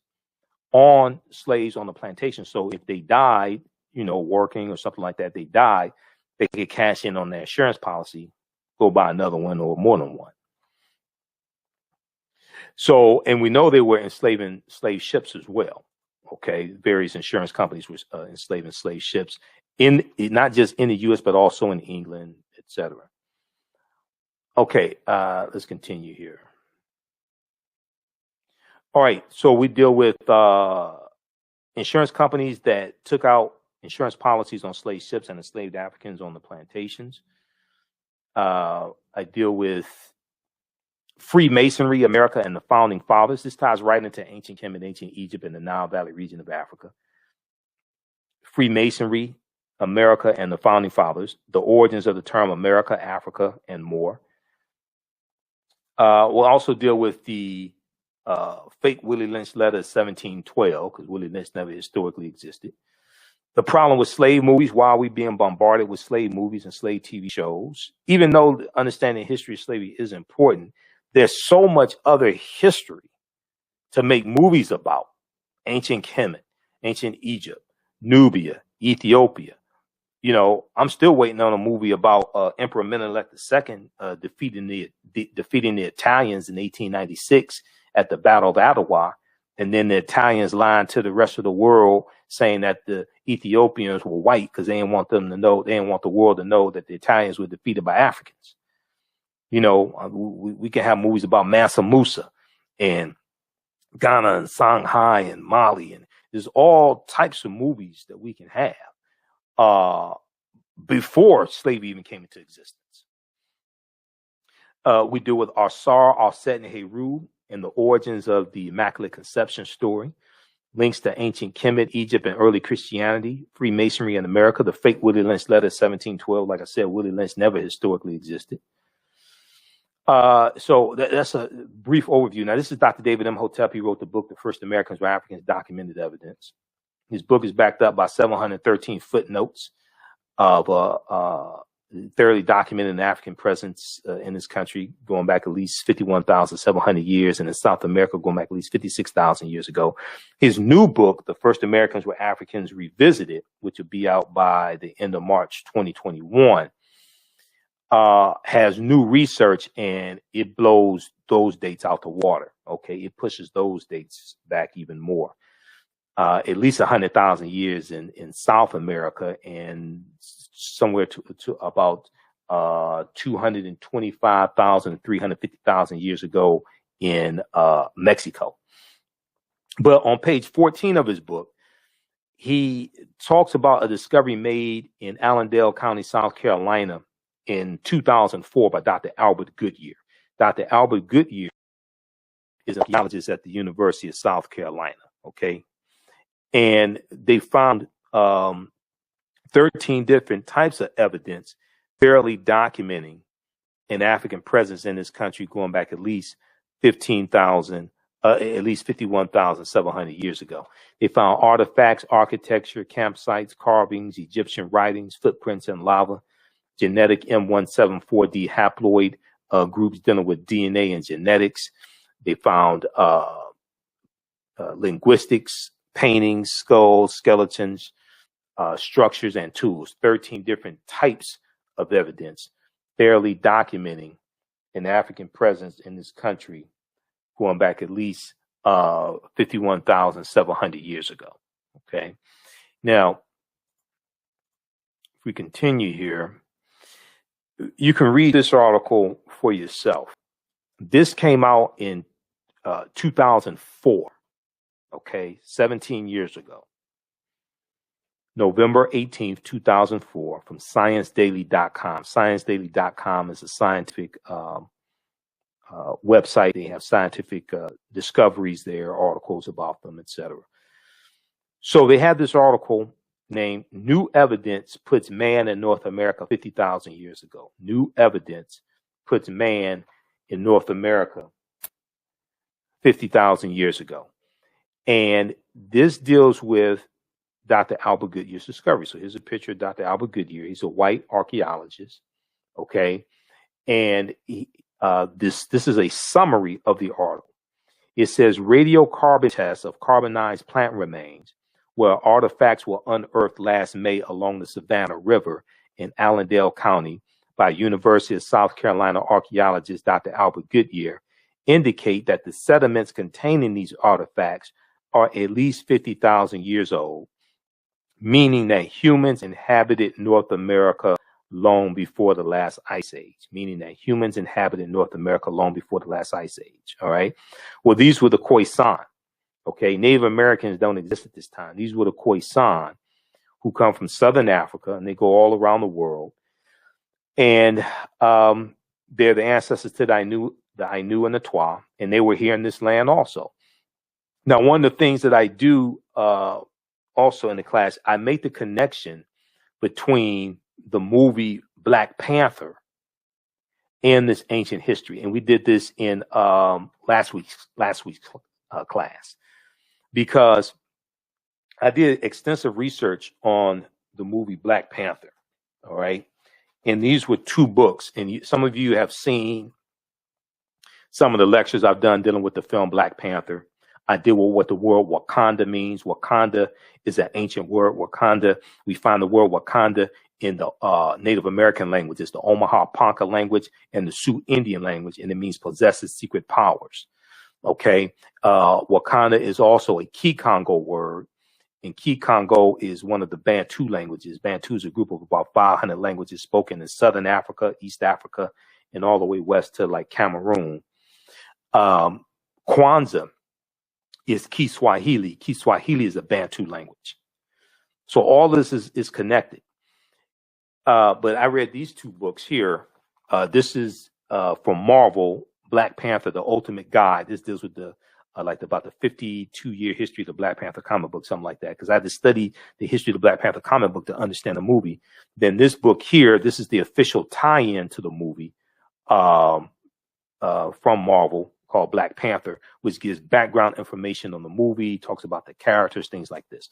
on slaves on the plantation. So if they died, working or something like that, they die, they could cash in on their insurance policy, go buy another one or more than one. So, and we know they were enslaving slave ships as well. Okay. Various insurance companies were enslaving slave ships not just in the U.S., but also in England, etc. Okay. Let's continue here. All right. So we deal with insurance companies that took out insurance policies on slave ships and enslaved Africans on the plantations. I deal with Freemasonry, America, and the Founding Fathers. This ties right into ancient Kemet, ancient Egypt, and the Nile Valley region of Africa. Freemasonry, America, and the Founding Fathers. The origins of the term America, Africa, and more. We'll also deal with the fake Willie Lynch letter of 1712, because Willie Lynch never historically existed. The problem with slave movies, why are we being bombarded with slave movies and slave TV shows? Even though understanding the history of slavery is important, there's so much other history to make movies about. Ancient Kemet, ancient Egypt, Nubia, Ethiopia. I'm still waiting on a movie about Emperor Menelik II defeating the Italians in 1896 at the Battle of Adwa. And then the Italians lied to the rest of the world, saying that the Ethiopians were white because they didn't want them to know, they didn't want the world to know that the Italians were defeated by Africans. We can have movies about Mansa Musa and Ghana and Shanghai and Mali, and there's all types of movies that we can have before slavery even came into existence. We deal with Arsar, Arset, and Heru. and the origins of the Immaculate Conception story, links to ancient Kemet, Egypt, and early Christianity, Freemasonry in America, the fake Willie Lynch letter 1712. Like I said, Willie Lynch never historically existed. So that's a brief overview. Now, this is Dr. David Imhotep. He wrote the book, The First Americans Were Africans, Documented Evidence. His book is backed up by 713 footnotes of thoroughly documented an African presence in this country going back at least 51,700 years, and in South America going back at least 56,000 years ago. His new book, The First Americans Were Africans Revisited, which will be out by the end of March 2021, has new research, and it blows those dates out the water. Okay, it pushes those dates back even more. At least 100,000 years in South America, and somewhere to about 225,000, 350,000 years ago in Mexico. But on page 14 of his book, he talks about a discovery made in Allendale County, South Carolina in 2004 by Dr. Albert Goodyear. Dr. Albert Goodyear is an archaeologist at the University of South Carolina, okay? And they found 13 different types of evidence barely documenting an African presence in this country going back at least 51,700 years ago. They found artifacts, architecture, campsites, carvings, Egyptian writings, footprints in lava, genetic M174D haploid groups dealing with DNA and genetics. They found linguistics, paintings, skulls, skeletons, structures, and tools. 13 different types of evidence barely documenting an African presence in this country going back at least 51,700 years ago. Okay. Now, if we continue here, you can read this article for yourself. This came out in 2004. Okay, 17 years ago. November 18th, 2004, from ScienceDaily.com. ScienceDaily.com is a scientific website. They have scientific discoveries there, articles about them, etc. So they have this article named New Evidence Puts Man in North America 50,000 Years Ago. New Evidence Puts Man in North America 50,000 years ago. And this deals with Dr. Albert Goodyear's discovery. So here's a picture of Dr. Albert Goodyear. He's a white archaeologist, okay? And this is a summary of the article. It says radiocarbon tests of carbonized plant remains where artifacts were unearthed last May along the Savannah River in Allendale County by University of South Carolina archaeologist Dr. Albert Goodyear indicate that the sediments containing these artifacts are at least 50,000 years old, meaning that humans inhabited North America long before the last ice age, all right? Well, these were the Khoisan, okay? Native Americans don't exist at this time. These were the Khoisan who come from Southern Africa, and they go all around the world. And they're the ancestors to the Ainu and the Twa, and they were here in this land also. Now, one of the things that I do also in the class, I make the connection between the movie Black Panther and this ancient history. And we did this in last week's class, because I did extensive research on the movie Black Panther. All right. And these were two books. And some of you have seen some of the lectures I've done dealing with the film Black Panther. I deal with what the word Wakanda means. Wakanda is an ancient word. Wakanda, we find the word Wakanda in the Native American languages, the Omaha Ponca language and the Sioux Indian language, and it means possesses secret powers. Okay. Wakanda is also a Kikongo word, and Kikongo is one of the Bantu languages. Bantu is a group of about 500 languages spoken in Southern Africa, East Africa, and all the way west to like Cameroon. Kwanzaa is Kiswahili. Kiswahili is a Bantu language. So all this is connected. But I read these two books here. This is from Marvel Black Panther, The Ultimate Guide. This deals with the about the 52-year history of the Black Panther comic book, something like that. Because I had to study the history of the Black Panther comic book to understand the movie. Then this book here, this is the official tie-in to the movie from Marvel, called Black Panther, which gives background information on the movie, talks about the characters, things like this.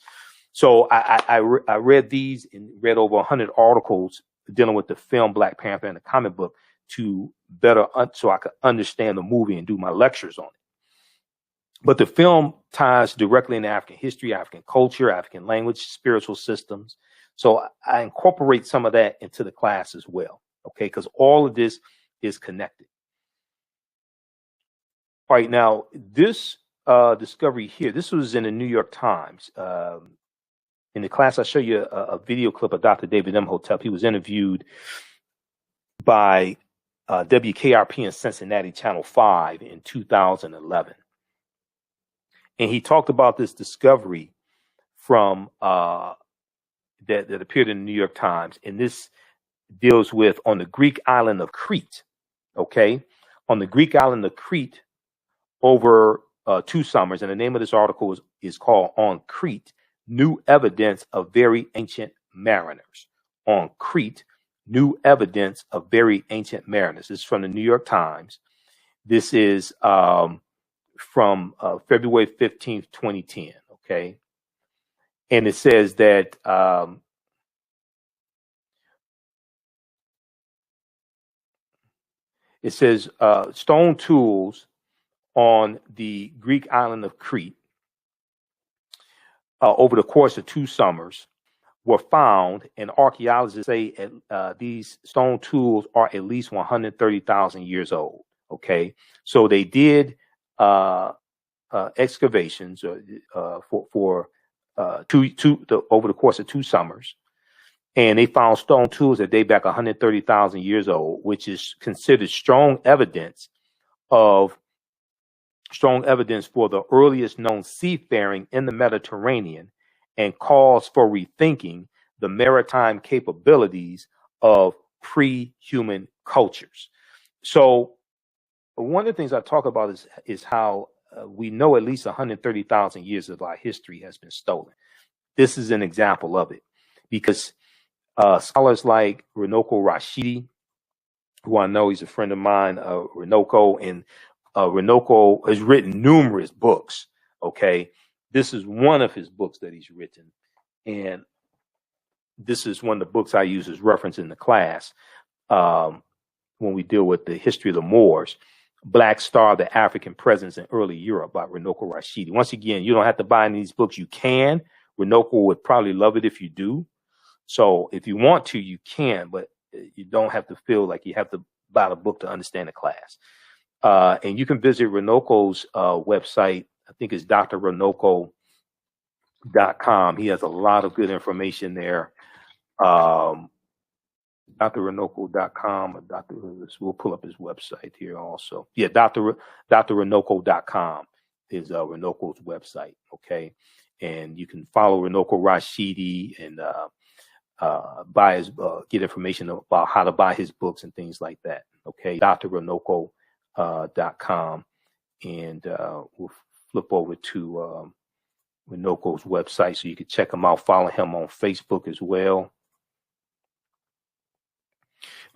So I read these and read over 100 articles dealing with the film Black Panther and the comic book to better, so I could understand the movie and do my lectures on it. But the film ties directly into African history, African culture, African language, spiritual systems. So I incorporate some of that into the class as well, okay? Because all of this is connected. All right, now this discovery here, this was in the New York Times. In the class, I show you a video clip of Dr. David Imhotep. He was interviewed by WKRP in Cincinnati, Channel 5 in 2011. And he talked about this discovery from that appeared in the New York Times. And this deals with on the Greek island of Crete. Okay. On the Greek island of Crete over 2 summers. And the name of this article is called On Crete, New Evidence of Very Ancient Mariners. On Crete, New Evidence of Very Ancient Mariners. This is from the New York Times. This is from February 15th, 2010, okay? And it says that stone tools on the Greek island of Crete over the course of 2 summers were found, and archaeologists say these stone tools are at least 130,000 years old, okay? So they did excavations over the course of 2 summers, and they found stone tools that date back 130,000 years old, which is considered strong evidence for the earliest known seafaring in the Mediterranean, and calls for rethinking the maritime capabilities of pre-human cultures. So one of the things I talk about is how we know at least 130,000 years of our history has been stolen. This is an example of it, because scholars like Runoko Rashidi, who I know he's a friend of mine, Runoko, and Runoko has written numerous books, okay? This is one of his books that he's written, and this is one of the books I use as reference in the class when we deal with the history of the Moors. Black Star, the African Presence in Early Europe by Runoko Rashidi. Once again, you don't have to buy any of these books. You can. Runoko would probably love it if you do. So if you want to, you can, but you don't have to feel like you have to buy the book to understand the class. And you can visit Runoko's website. I think it's drrunoko.com. He has a lot of good information there. drrunoko.com, we'll pull up his website here also. Yeah, drrunoko.com is Runoko's website, okay? And you can follow Runoko Rashidi and buy his get information about how to buy his books and things like that, okay? drrunoko.com, and we'll flip over to Runoko's website so you can check him out. Follow him on Facebook as well.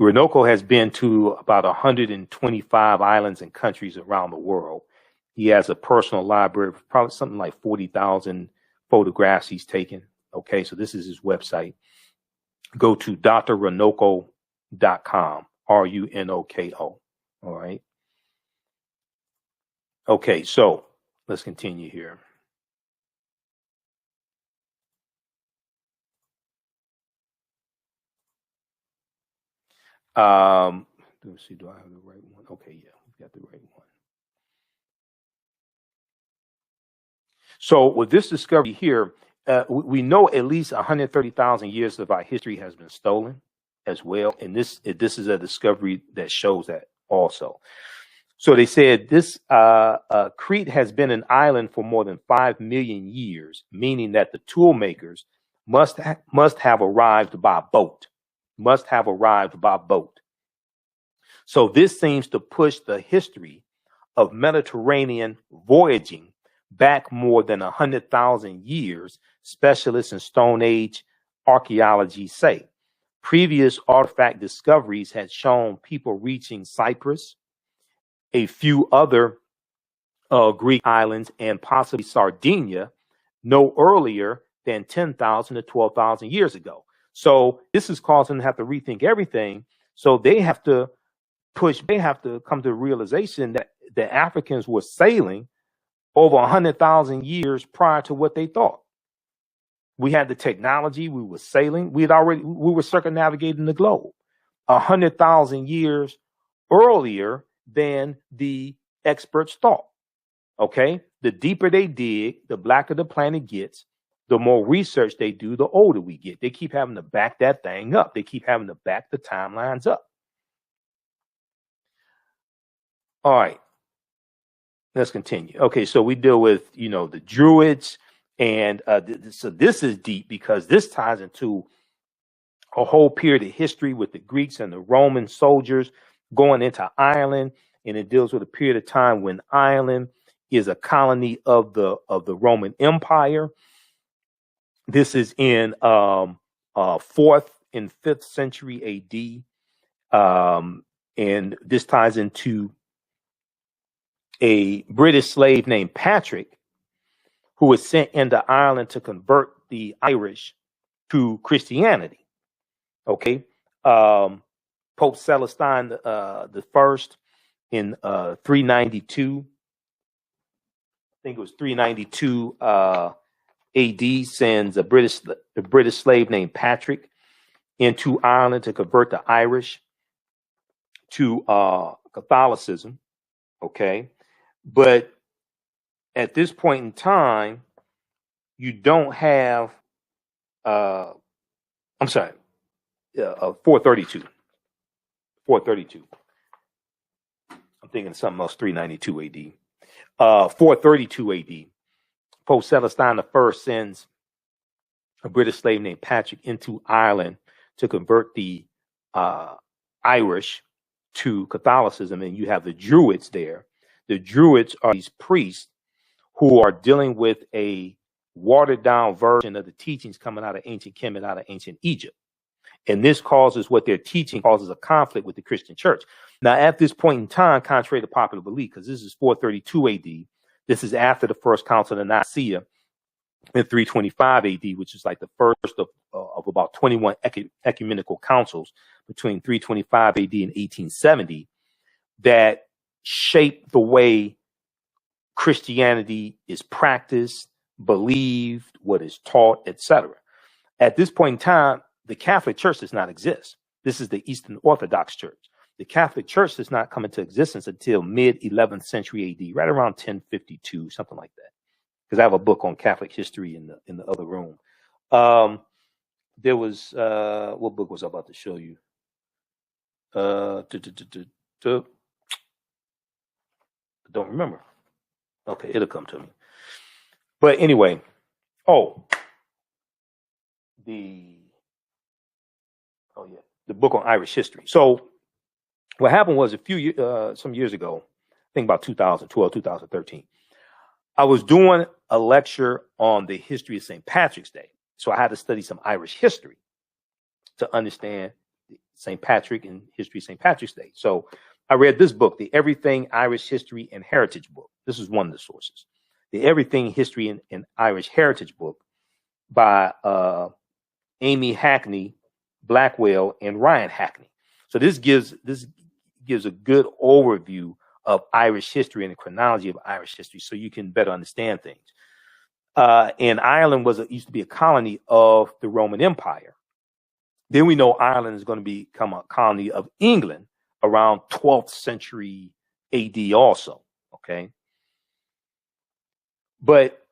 Runoko has been to about 125 islands and countries around the world. He has a personal library of probably something like 40,000 photographs he's taken. Okay, so this is his website. Go to drrunoko.com, RUNOKO. All right. Okay, so let's continue here. Let's see, do I have the right one? Okay, yeah, we've got the right one. So with this discovery here, we know at least 130,000 years of our history has been stolen as well. And this is a discovery that shows that also. So they said this Crete has been an island for more than 5 million years, meaning that the tool makers must have arrived by boat. Must have arrived by boat. So this seems to push the history of Mediterranean voyaging back more than 100,000 years, specialists in Stone Age archaeology say. Previous artifact discoveries had shown people reaching Cyprus, a few other Greek islands, and possibly Sardinia no earlier than 10,000 to 12,000 years ago. So this is causing them to have to rethink everything. So they have to come to the realization that the Africans were sailing over 100,000 years prior to what they thought. We had the technology, we were sailing, we were circumnavigating the globe 100,000 years earlier than the experts thought. Okay, the deeper they dig, the blacker the planet gets, the more research they do, the older we get. They keep having to back that thing up. They keep having to back the timelines up. All right, let's continue. Okay, so we deal with, the Druids. And so this is deep because this ties into a whole period of history with the Greeks and the Roman soldiers going into Ireland. And it deals with a period of time when Ireland is a colony of the Roman Empire. This is in 4th and 5th century AD. And this ties into a British slave named Patrick, who was sent into Ireland to convert the Irish to Christianity. Okay, Pope Celestine the First in 392, I think it was 392 AD, sends a British slave named Patrick into Ireland to convert the Irish to Catholicism. Okay, but at this point in time, you don't have, 432. 432. I'm thinking something else, 392 AD. 432 AD. Pope Celestine I sends a British slave named Patrick into Ireland to convert the Irish to Catholicism, and you have the Druids there. The Druids are these priests who are dealing with a watered down version of the teachings coming out of ancient Kemet, out of ancient Egypt. And this causes what they're teaching causes a conflict with the Christian church. Now, at this point in time, contrary to popular belief, because this is 432 AD, this is after the first council of Nicaea in 325 AD, which is like the first of about 21 ecumenical councils between 325 AD and 1870 that shaped the way Christianity is practiced, believed, what is taught, etc. At this point in time, the Catholic Church does not exist. This is the Eastern Orthodox Church. The Catholic Church does not come into existence until mid-11th century AD, right around 1052, something like that. Because I have a book on Catholic history in the other room. There was what book was I about to show you? I don't remember. Okay, it'll come to me. But anyway, the book on Irish history. So what happened was some years ago, I think about 2012, 2013, I was doing a lecture on the history of St. Patrick's Day. So I had to study some Irish history to understand St. Patrick and history of St. Patrick's Day. So I read this book, the Everything Irish History and Heritage book. This is one of the sources. The Everything History and Irish Heritage book by Amy Hackney, Blackwell, and Ryan Hackney. So this gives a good overview of Irish history and the chronology of Irish history, so you can better understand things. And Ireland used to be a colony of the Roman Empire. Then we know Ireland is going to become a colony of England around 12th century AD also, okay? But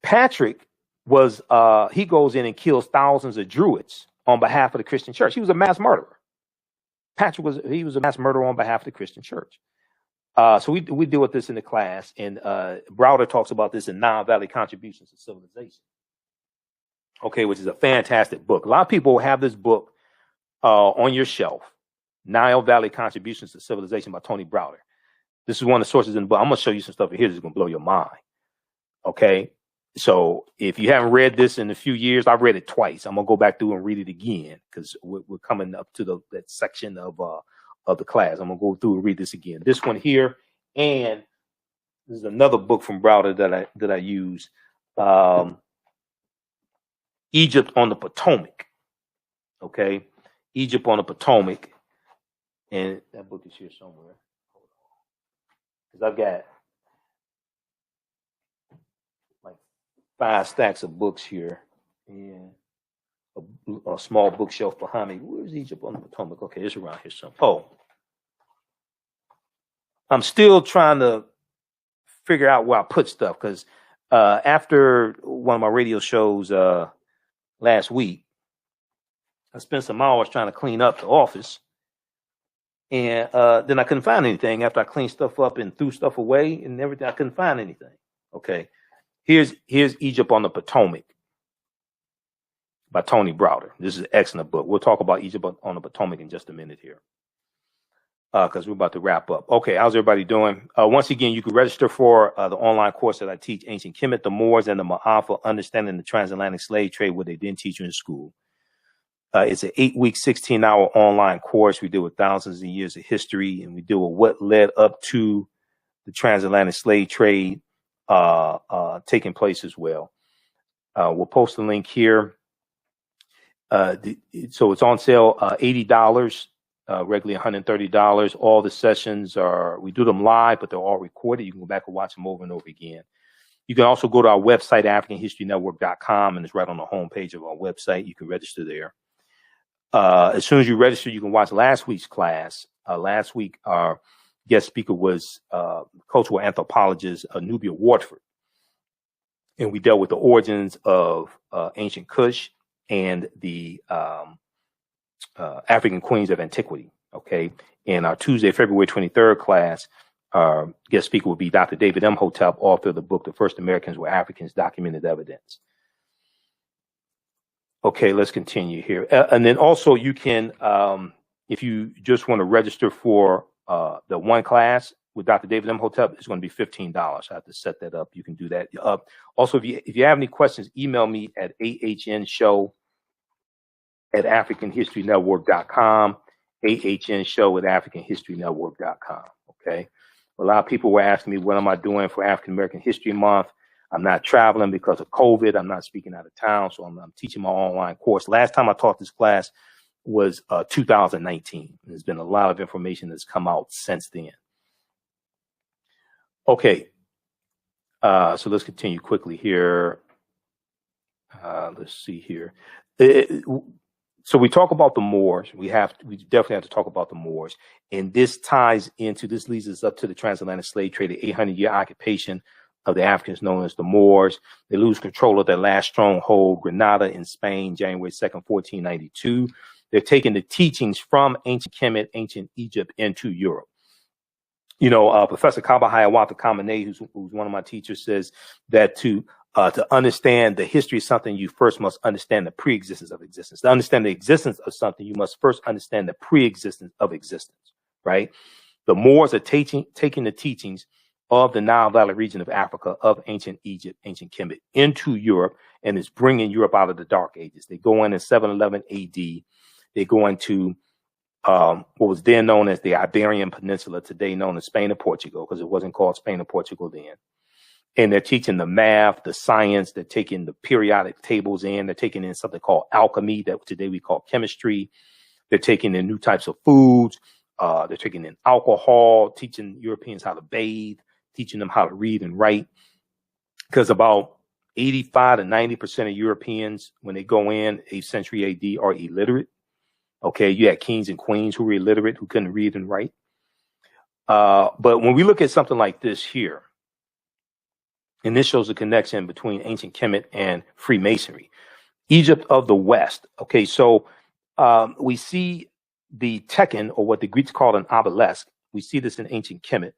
Patrick he goes in and kills thousands of Druids on behalf of the Christian church. He was a mass murderer. Patrick was a mass murderer on behalf of the Christian church. So we deal with this in the class, and Browder talks about this in Nile Valley Contributions to Civilization. Okay, which is a fantastic book. A lot of people have this book on your shelf, Nile Valley Contributions to Civilization by Tony Browder. This is one of the sources in the book. I'm going to show you some stuff here that's going to blow your mind. Okay. So if you haven't read this in a few years, I've read it twice. I'm going to go back through and read it again because we're coming up to that section of the class. I'm going to go through and read this again. This one here, and this is another book from Browder that I use. Egypt on the Potomac. Okay. Egypt on the Potomac. And that book is here somewhere. Because I've got like 5 stacks of books here and a small bookshelf behind me. Where's Egypt on the Potomac? Okay, it's around here somewhere. Oh, I'm still trying to figure out where I put stuff because after one of my radio shows last week, I spent some hours trying to clean up the office. And then I couldn't find anything after I cleaned stuff up and threw stuff away and everything. I couldn't find anything. Okay. Here's Egypt on the Potomac by Tony Browder. This is an excellent book. We'll talk about Egypt on the Potomac in just a minute here because we're about to wrap up. Okay. How's everybody doing? Once again, you can register for the online course that I teach, Ancient Kemet, the Moors, and the Maafa, Understanding the Transatlantic Slave Trade, what they didn't teach you in school. It's an 8-week, 16-hour online course. We deal with thousands of years of history, and we deal with what led up to the transatlantic slave trade taking place as well. We'll post a link here. So it's on sale, $80, regularly $130. All the sessions we do them live, but they're all recorded. You can go back and watch them over and over again. You can also go to our website, AfricanHistoryNetwork.com, and it's right on the homepage of our website. You can register there. As soon as you register, you can watch last week's class. Last week, our guest speaker was cultural anthropologist Nubia Wardford. And we dealt with the origins of ancient Kush and the African queens of antiquity. Okay. In our Tuesday, February 23rd class, our guest speaker will be Dr. David Imhotep, author of the book, The First Americans Were Africans, Documented Evidence. Okay, let's continue here. And then also you can, if you just want to register for the one class with Dr. David Imhotep, it's going to be $15. I have to set that up. You can do that. Also, if you have any questions, email me at ahnshow@AfricanHistoryNetwork.com, ahnshow@AfricanHistoryNetwork.com. Okay. A lot of people were asking me, what am I doing for African American History Month? I'm not traveling because of COVID. I'm not speaking out of town. So I'm teaching my online course. Last time I taught this class was 2019. There's been a lot of information that's come out since then. Okay. So let's continue quickly here. Let's see here. So we talk about the Moors. We definitely have to talk about the Moors. And this leads us up to the transatlantic slave trade, the 800-year occupation of the Africans known as the Moors. They lose control of their last stronghold, Granada in Spain, January 2nd, 1492. They're taking the teachings from ancient Kemet, ancient Egypt into Europe. You know, Professor Kaba Hiawatha Kamene, who's one of my teachers, says that to understand the history of something, you first must understand the pre-existence of existence. To understand the existence of something, you must first understand the pre-existence of existence, right? The Moors are taking the teachings of the Nile Valley region of Africa, of ancient Egypt, ancient Kemet, into Europe, and is bringing Europe out of the Dark Ages. They go in 711 AD. They go into what was then known as the Iberian Peninsula, today known as Spain and Portugal, because it wasn't called Spain and Portugal then. And they're teaching the math, the science. They're taking the periodic tables in. They're taking in something called alchemy that today we call chemistry. They're taking in new types of foods. They're taking in alcohol, teaching Europeans how to bathe, teaching them how to read and write. Because about 85 to 90% of Europeans, when they go in 8th century AD, are illiterate. Okay, you had kings and queens who were illiterate, who couldn't read and write. But when we look at something like this here, and this shows a connection between ancient Kemet and Freemasonry, Egypt of the West. Okay, so we see the Tekken, or what the Greeks called an obelisk. We see this in ancient Kemet,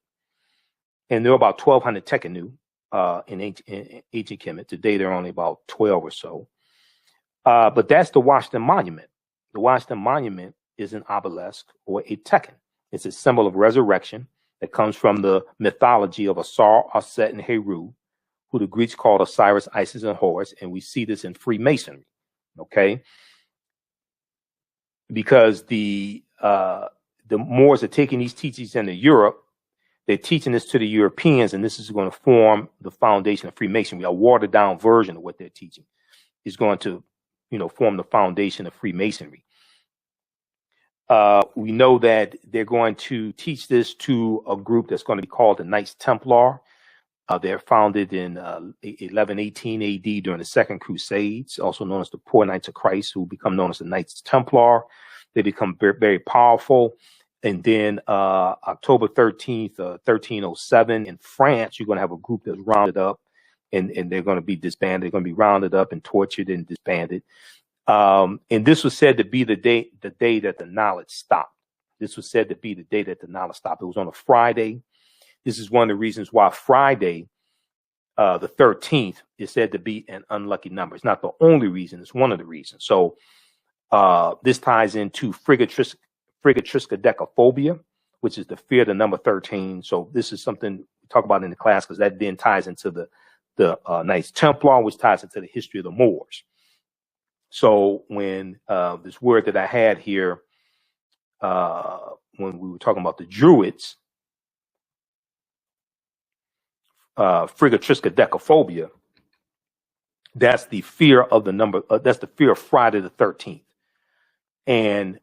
and there are about 1,200 Tekkenu in ancient Kemet. Today, there are only about 12 or so. But that's the Washington Monument. The Washington Monument is an obelisk or a tekken. It's a symbol of resurrection that comes from the mythology of Asar, Aset, and Heru, who the Greeks called Osiris, Isis, and Horus, and we see this in Freemasonry, okay? Because the Moors are taking these teachings into Europe, they're teaching this to the Europeans, and this is going to form the foundation of Freemasonry. A watered down version of what they're teaching is going to, form the foundation of Freemasonry. We know that they're going to teach this to a group that's going to be called the Knights Templar. They're founded in 1118 AD during the Second Crusades, also known as the Poor Knights of Christ, who become known as the Knights Templar. They become very, very powerful. And then October 13th, 1307, in France, you're going to have a group that's rounded up, and they're going to be disbanded. They're going to be rounded up and tortured and disbanded. And this was said to be the day that the knowledge stopped. This was said to be the day that the knowledge stopped. It was on a Friday. This is one of the reasons why Friday, the 13th, is said to be an unlucky number. It's not the only reason. It's one of the reasons. So this ties into frigatriskaidekaphobia, which is the fear of the number 13. So this is something we talk about in the class, because that then ties into the Knights Templar, which ties into the history of the Moors. So when this word that I had here, when we were talking about the Druids, frigatriskaidekaphobia, that's the fear of the number, that's the fear of Friday the 13th. And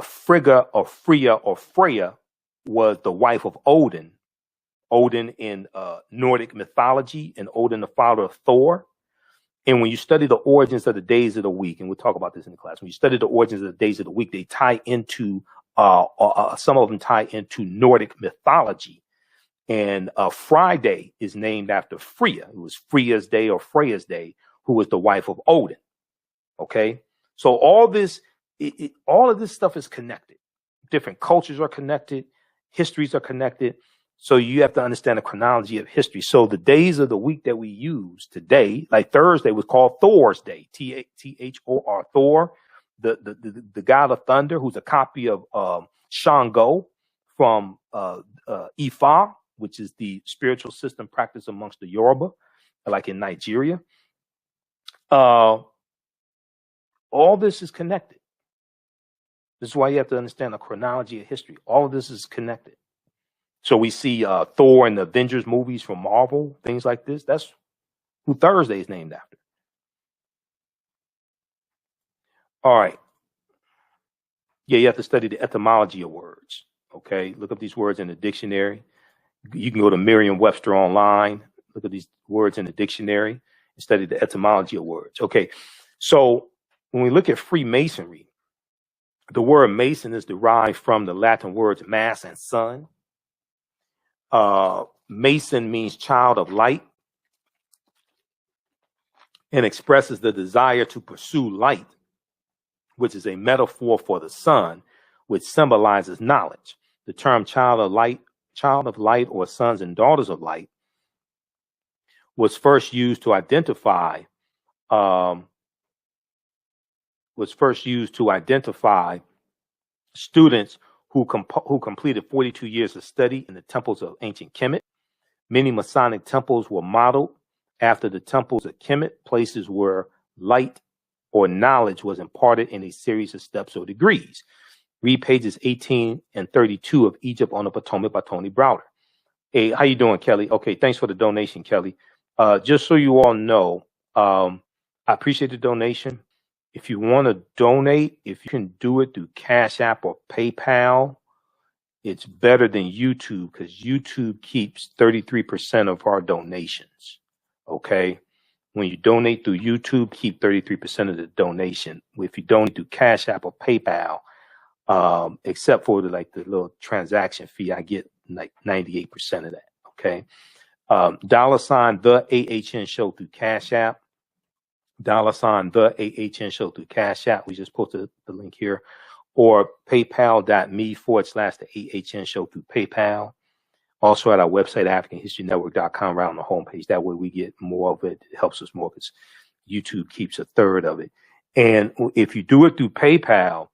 Frigga or Freya or Freya was the wife of Odin. Odin in Nordic mythology, and Odin the father of Thor. And when you study the origins of the days of the week, and we'll talk about this in the class, when you study the origins of the days of the week, they tie into, some of them tie into Nordic mythology. And Friday is named after Freya. It was Freya's day or Freya's day, who was the wife of Odin. Okay, so all of this stuff is connected. Different cultures are connected, histories are connected. So you have to understand the chronology of history. So the days of the week that we use today, like Thursday was called Thor's Day, Thor, Thor, the god of thunder, who's a copy of Shango from Ifa, which is the spiritual system practiced amongst the Yoruba, like in Nigeria. All this is connected. This is why you have to understand the chronology of history. All of this is connected. So we see Thor and the Avengers movies from Marvel, things like this. That's who Thursday is named after. All right. Yeah, you have to study the etymology of words. Okay, look up these words in the dictionary. You can go to Merriam-Webster online, look at these words in the dictionary, and study the etymology of words. Okay, so when we look at Freemasonry, the word Mason is derived from the Latin words mass and sun. Mason means child of light and expresses the desire to pursue light, which is a metaphor for the sun, which symbolizes knowledge. The term child of light, or sons and daughters of light was first used to identify students who completed 42 years of study in the temples of ancient Kemet. Many Masonic temples were modeled after the temples of Kemet, places where light or knowledge was imparted in a series of steps or degrees. Read pages 18 and 32 of Egypt on the Potomac by Tony Browder. Hey, how you doing, Kelly? Okay, thanks for the donation, Kelly. Just so you all know, I appreciate the donation. If you want to donate, if you can do it through Cash App or PayPal, it's better than YouTube, because YouTube keeps 33% of our donations. Okay. When you donate through YouTube, keep 33% of the donation. If you donate through Cash App or PayPal, except for the little transaction fee, I get like 98% of that. Okay. $, the AHN show through Cash App. $, the AHN show through Cash App. We just posted the link here. Or paypal.me/the AHN show through PayPal. Also at our website, AfricanHistoryNetwork.com, right on the homepage. That way we get more of it. It helps us more because YouTube keeps a third of it. And if you do it through PayPal,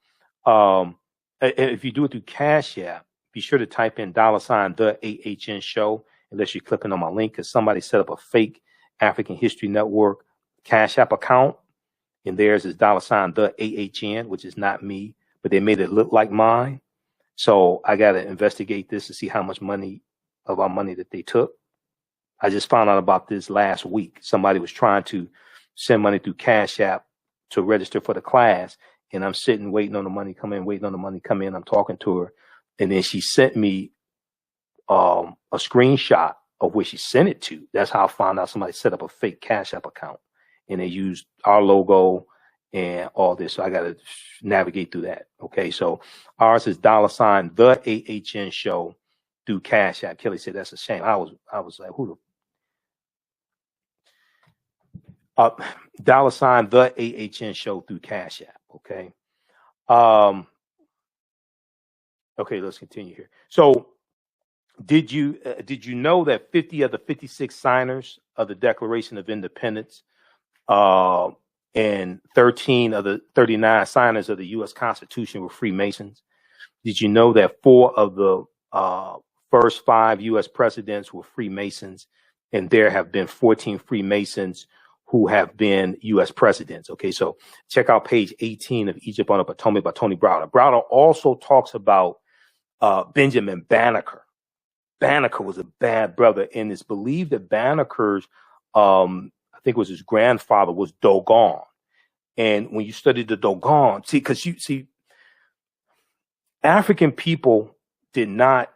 if you do it through Cash App, be sure to type in $ the AHN show, unless you're clicking on my link, because somebody set up a fake African History Network Cash App account, and theirs is $ the AHN, which is not me, but they made it look like mine. So I got to investigate this to see how much money of our money that they took. I just found out about this last week. Somebody was trying to send money through Cash App to register for the class, and I'm sitting waiting on the money come in, waiting on the money come in. I'm talking to her, and then she sent me a screenshot of where she sent it to. That's how I found out somebody set up a fake Cash App account, and they used our logo and all this. So I got to navigate through that. Okay, so ours is $ the AHN show through Cash App. Kelly said that's a shame. I was like, who the $ the AHN show through Cash App. Okay. Okay, let's continue here. So did you know that 50 of the 56 signers of the Declaration of Independence and 13 of the 39 signers of the U.S. Constitution were Freemasons? Did you know that 4 of the first 5 U.S. presidents were Freemasons, and there have been 14 Freemasons who have been U.S. presidents? Okay, so check out page 18 of Egypt on the Potomac by Tony Browder. Browder also talks about Benjamin Banneker. Banneker was a bad brother, and it's believed that Banneker's, I think it was his grandfather, was Dogon. And when you study the Dogon, see, African people did not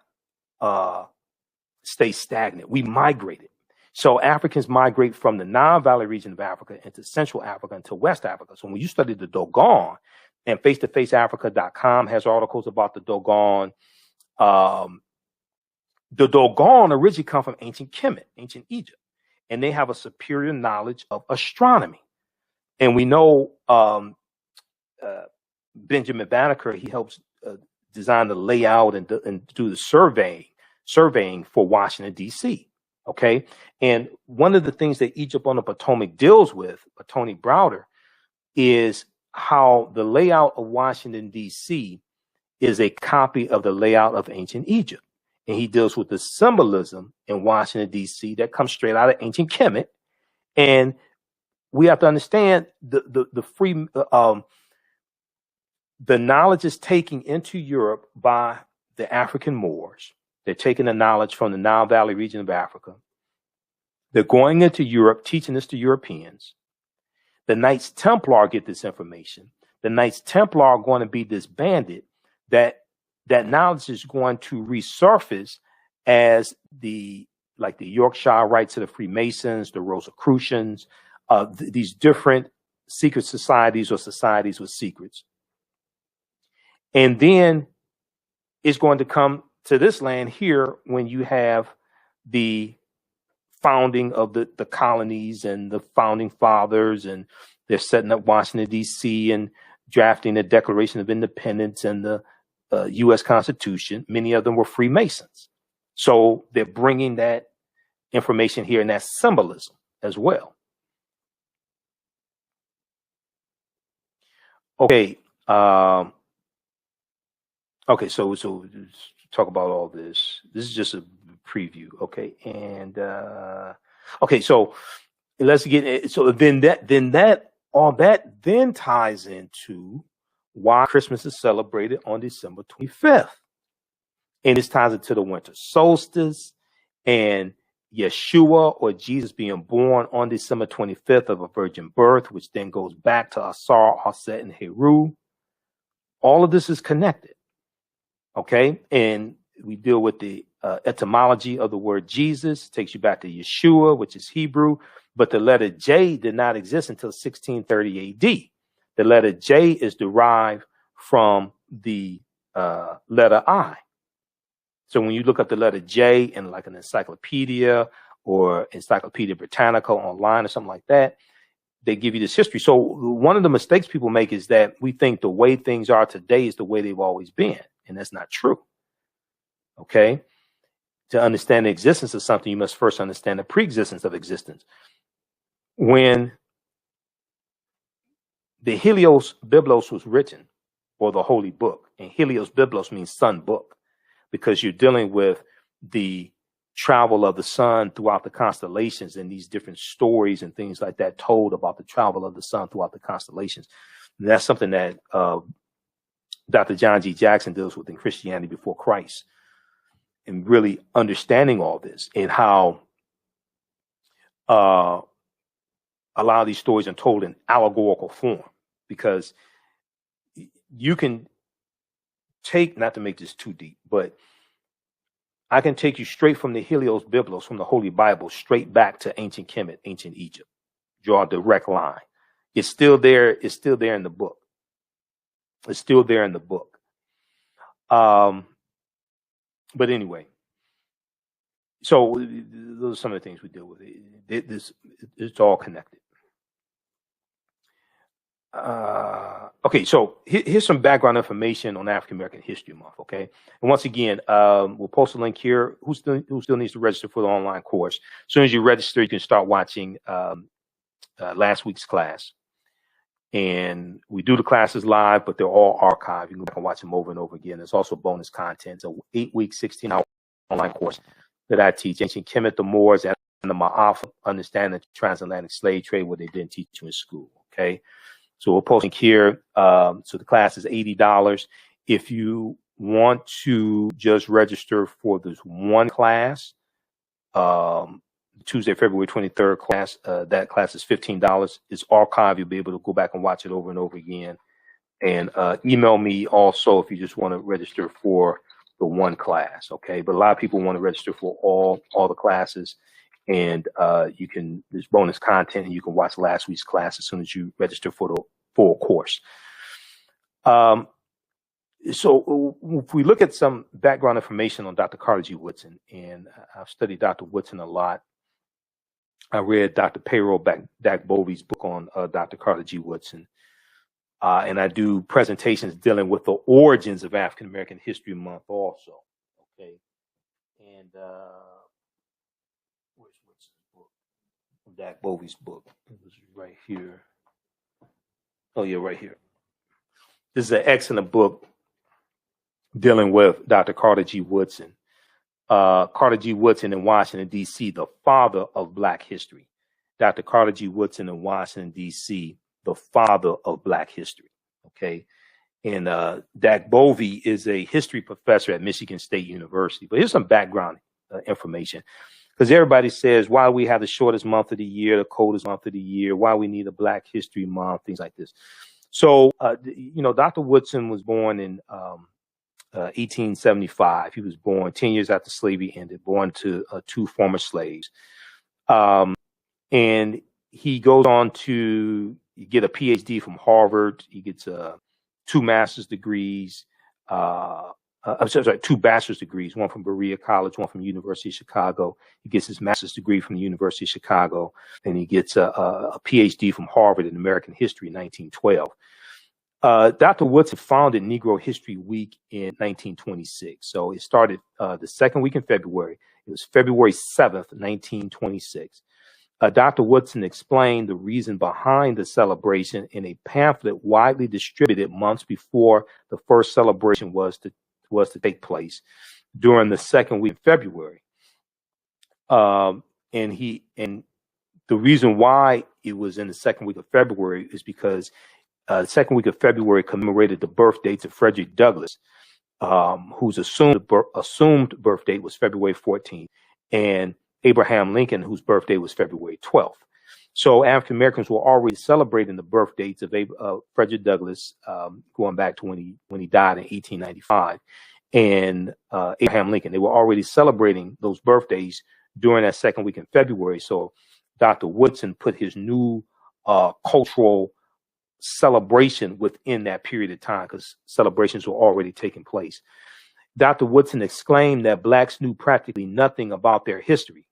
stay stagnant. We migrated. So Africans migrate from the Nile Valley region of Africa into Central Africa into West Africa. So when you study the Dogon, and face-to-faceafrica.com has articles about the Dogon, the Dogon originally come from ancient Kemet, ancient Egypt, and they have a superior knowledge of astronomy. And we know Benjamin Banneker, he helps design the layout and do the surveying for Washington, D.C. Okay. And one of the things that Egypt on the Potomac deals with, Tony Browder, is how the layout of Washington, D.C. is a copy of the layout of ancient Egypt. And he deals with the symbolism in Washington, D.C. that comes straight out of ancient Kemet. And we have to understand the knowledge is taken into Europe by the African Moors. They're taking the knowledge from the Nile Valley region of Africa. They're going into Europe, teaching this to Europeans. The Knights Templar get this information. The Knights Templar are going to be disbanded. That knowledge is going to resurface as the Yorkshire Rites of the Freemasons, the Rosicrucians, these different secret societies or societies with secrets. And then it's going to come to this land here when you have the founding of the colonies and the founding fathers, and they're setting up Washington, D.C. and drafting the Declaration of Independence and the U.S. Constitution. Many of them were Freemasons. So they're bringing that information here and that symbolism as well. Okay. Okay, so talk about all this. This is just a preview, okay? And okay, so let's get it. So then all that ties into why Christmas is celebrated on December 25th. And this ties into the winter solstice and Yeshua, or Jesus, being born on December 25th of a virgin birth, which then goes back to Asar, Aset, and Heru. All of this is connected. Okay, and we deal with the etymology of the word Jesus. Takes you back to Yeshua, which is Hebrew, but the letter J did not exist until 1630 AD. The letter J is derived from the letter I. So when you look up the letter J in like an encyclopedia or Encyclopedia Britannica online or something like that, they give you this history. So one of the mistakes people make is that we think the way things are today is the way they've always been. And that's not true. Okay. To understand the existence of something, you must first understand the pre-existence of existence. When the Helios Biblos was written, or the holy book. And Helios Biblos means sun book, because you're dealing with the travel of the sun throughout the constellations and these different stories and things like that told about the travel of the sun throughout the constellations. And that's something that Dr. John G. Jackson deals with in Christianity Before Christ, and really understanding all this and how a lot of these stories are told in allegorical form, because you can take, not to make this too deep, but I can take you straight from the Helios Biblos, from the Holy Bible, straight back to ancient Kemet, ancient Egypt. Draw a direct line. It's still there. It's still there in the book. It's still there in the book. But anyway, so those are some of the things we deal with. It's all connected. Okay, so here's some background information on African American History Month. Okay, and once again, we'll post a link here. Who still needs to register for the online course? As soon as you register, you can start watching last week's class. And we do the classes live, but they're all archived. You can go back and watch them over and over again. There's also bonus content. So 8-week, 16-hour online course that I teach: ancient Kemet, the Moors, and the Maafa, understanding the transatlantic slave trade, what they didn't teach you in school. Okay. So we're posting here. So the class is $80. If you want to just register for this one class, Tuesday, February 23rd class, that class is $15. It's archived. You'll be able to go back and watch it over and over again. And email me also if you just want to register for the one class. Okay. But a lot of people want to register for all the classes. And there's bonus content, and you can watch last week's class as soon as you register for the full course. So if we look at some background information on Dr. Carter G. Woodson, and I've studied Dr. Woodson a lot. I read Dr. Payroll Dakbovi's book on Dr. Carter G. Woodson. And I do presentations dealing with the origins of African American History Month also. Okay. And where's Woodson's book? Dakbovi's book. It was right here. Oh, yeah, right here. This is an excellent book dealing with Dr. Carter G. Woodson. Carter G. Woodson in Washington, D.C., the father of Black history. Dr. Carter G. Woodson in Washington, D.C., the father of Black history. Okay. And Dakbovi is a history professor at Michigan State University. But here's some background information. Because everybody says, why we have the shortest month of the year, the coldest month of the year, why we need a Black History Month, things like this. So, Dr. Woodson was born in 1875. He was born 10 years after slavery ended, born to two former slaves. And he goes on to get a PhD from Harvard. He gets 2 master's degrees. Two bachelor's degrees, one from Berea College, one from University of Chicago. He gets his master's degree from the University of Chicago, and he gets a PhD from Harvard in American history in 1912. Dr. Woodson founded Negro History Week in 1926. So it started the second week in February. It was February 7th, 1926. Dr. Woodson explained the reason behind the celebration in a pamphlet widely distributed months before the first celebration was to take place during the second week of February. And the reason why it was in the second week of February is because the second week of February commemorated the birth dates of Frederick Douglass, whose assumed birth date was February 14th, and Abraham Lincoln, whose birthday was February 12th. So African Americans were already celebrating the birth dates of Frederick Douglass, going back to when he died in 1895, and Abraham Lincoln. They were already celebrating those birthdays during that second week in February. So Dr. Woodson put his new cultural celebration within that period of time, because celebrations were already taking place. Dr. Woodson exclaimed that Blacks knew practically nothing about their history.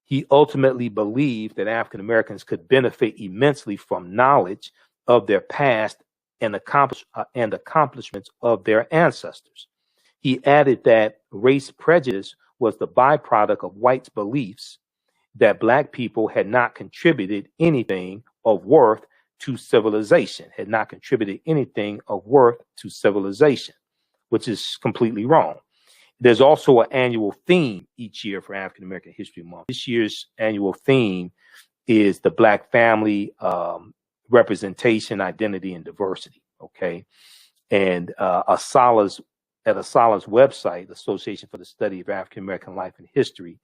He ultimately believed that African Americans could benefit immensely from knowledge of their past and accomplishments of their ancestors. He added that race prejudice was the byproduct of whites' beliefs that Black people had not contributed anything of worth to civilization, had not contributed anything of worth to civilization, which is completely wrong. There's also an annual theme each year for African American History Month. This year's annual theme is the Black family, representation, identity, and diversity. Okay. And ASALH's website, Association for the Study of African American Life and History,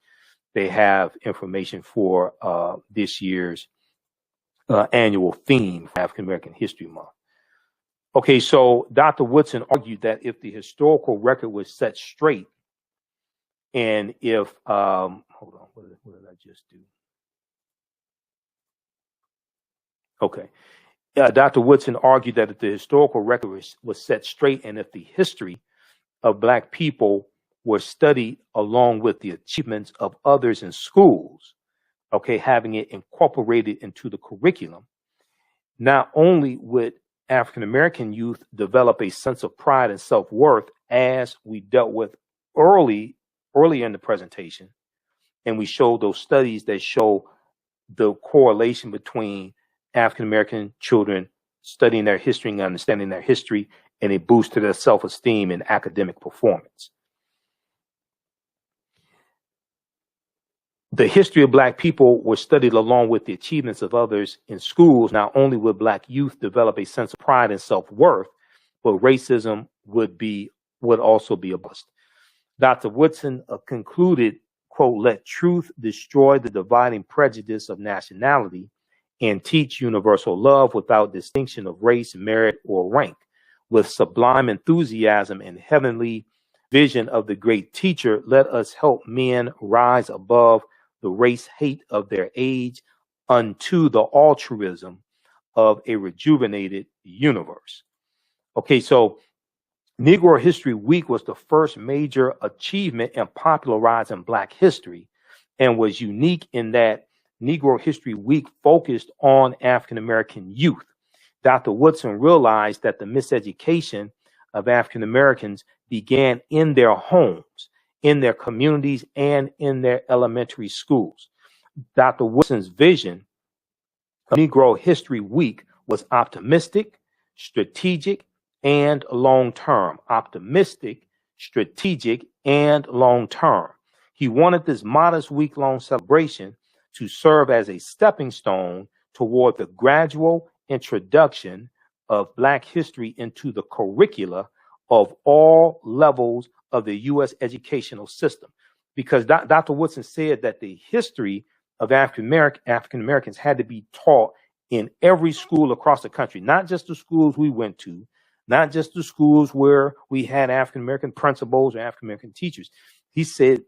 they have information for this year's annual theme for African American History Month. Okay, so Dr. Woodson argued that if the historical record was set straight, and if hold on, what did I just do? Okay, Dr. Woodson argued that if the historical record was set straight, and if the history of Black people were studied along with the achievements of others in schools, okay, having it incorporated into the curriculum, not only would African American youth develop a sense of pride and self-worth, as we dealt with earlier in the presentation, and we showed those studies that show the correlation between African American children studying their history and understanding their history, and a boost to their self-esteem and academic performance. The history of Black people was studied along with the achievements of others in schools. Not only would Black youth develop a sense of pride and self-worth, but racism would also be abolished. Dr. Woodson concluded, quote, "Let truth destroy the dividing prejudice of nationality and teach universal love without distinction of race, merit, or rank. With sublime enthusiasm and heavenly vision of the great teacher, let us help men rise above the race hate of their age unto the altruism of a rejuvenated universe." Okay, so Negro History Week was the first major achievement in popularizing Black history, and was unique in that Negro History Week focused on African American youth. Dr. Woodson realized that the miseducation of African Americans began in their homes, in their communities, and in their elementary schools. Dr. Woodson's vision of Negro History Week was optimistic, strategic, and long-term. Optimistic, strategic, and long-term. He wanted this modest week-long celebration to serve as a stepping stone toward the gradual introduction of Black history into the curricula of all levels of the U.S. educational system. Because Dr. Woodson said that the history of African Americans had to be taught in every school across the country, not just the schools we went to, not just the schools where we had African American principals or African American teachers. He said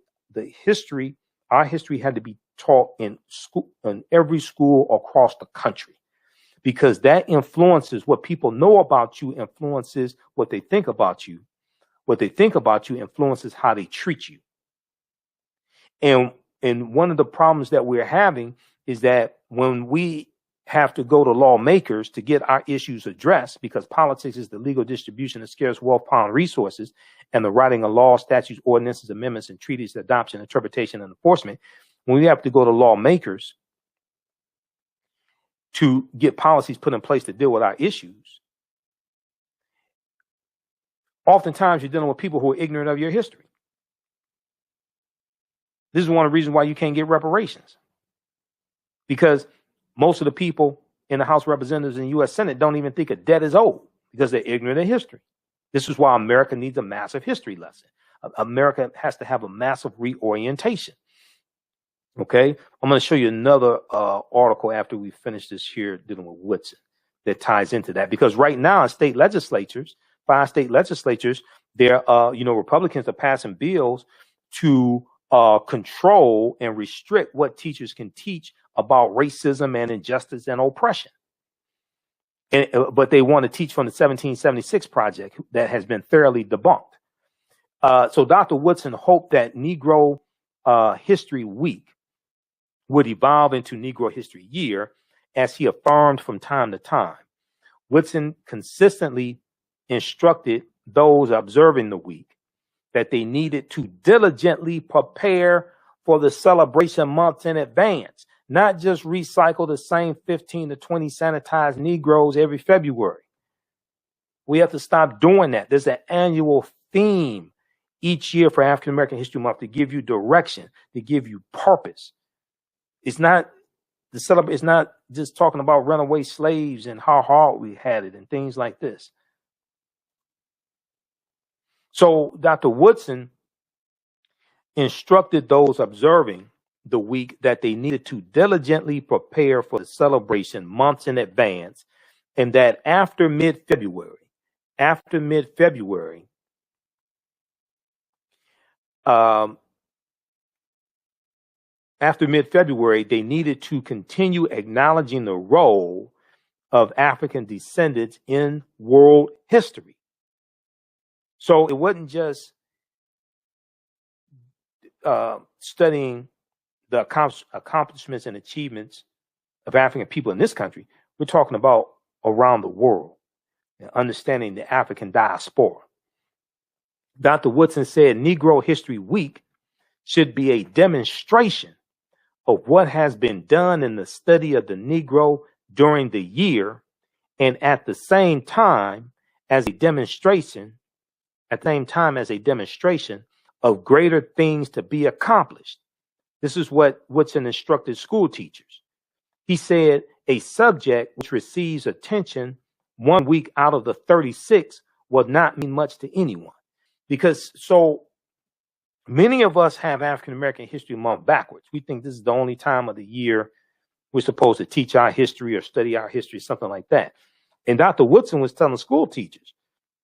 our history had to be taught in every school across the country, because that influences what people know about you, influences what they think about you. What they think about you influences how they treat you. And one of the problems that we're having is that when we have to go to lawmakers to get our issues addressed, because politics is the legal distribution of scarce wealth, power, and resources, and the writing of laws, statutes, ordinances, amendments, and treaties, adoption, interpretation, and enforcement, when we have to go to lawmakers to get policies put in place to deal with our issues, oftentimes you're dealing with people who are ignorant of your history. This is one of the reasons why you can't get reparations, because most of the people in the House of Representatives and U.S. Senate don't even think a debt is owed, because they're ignorant of history. This is why America needs a massive history lesson. America has to have a massive reorientation. Okay, I'm going to show you another article after we finish this here dealing with Woodson that ties into that, because right now in state legislatures, 5 state legislatures, Republicans are passing bills to control and restrict what teachers can teach about racism and injustice and oppression. But they want to teach from the 1776 project that has been thoroughly debunked. So Dr. Woodson hoped that Negro History Week would evolve into Negro History Year, as he affirmed from time to time. Woodson consistently instructed those observing the week that they needed to diligently prepare for the celebration months in advance, not just recycle the same 15 to 20 sanitized Negroes every February. We have to stop doing that. There's an annual theme each year for African American History Month to give you direction, to give you purpose. It's not just talking about runaway slaves and how hard we had it and things like this. So Dr. Woodson instructed those observing the week that they needed to diligently prepare for the celebration months in advance, and that after mid-February, they needed to continue acknowledging the role of African descendants in world history. So it wasn't just studying the accomplishments and achievements of African people in this country. We're talking about around the world, and understanding the African diaspora. Dr. Woodson said Negro History Week should be a demonstration of what has been done in the study of the Negro during the year, and at the same time as a demonstration of greater things to be accomplished. This is what Woodson instructed school teachers. He said a subject which receives attention 1 week out of the 36 will not mean much to anyone. Because so many of us have African American History Month backwards. We think this is the only time of the year we're supposed to teach our history or study our history, something like that. And Dr. Woodson was telling school teachers,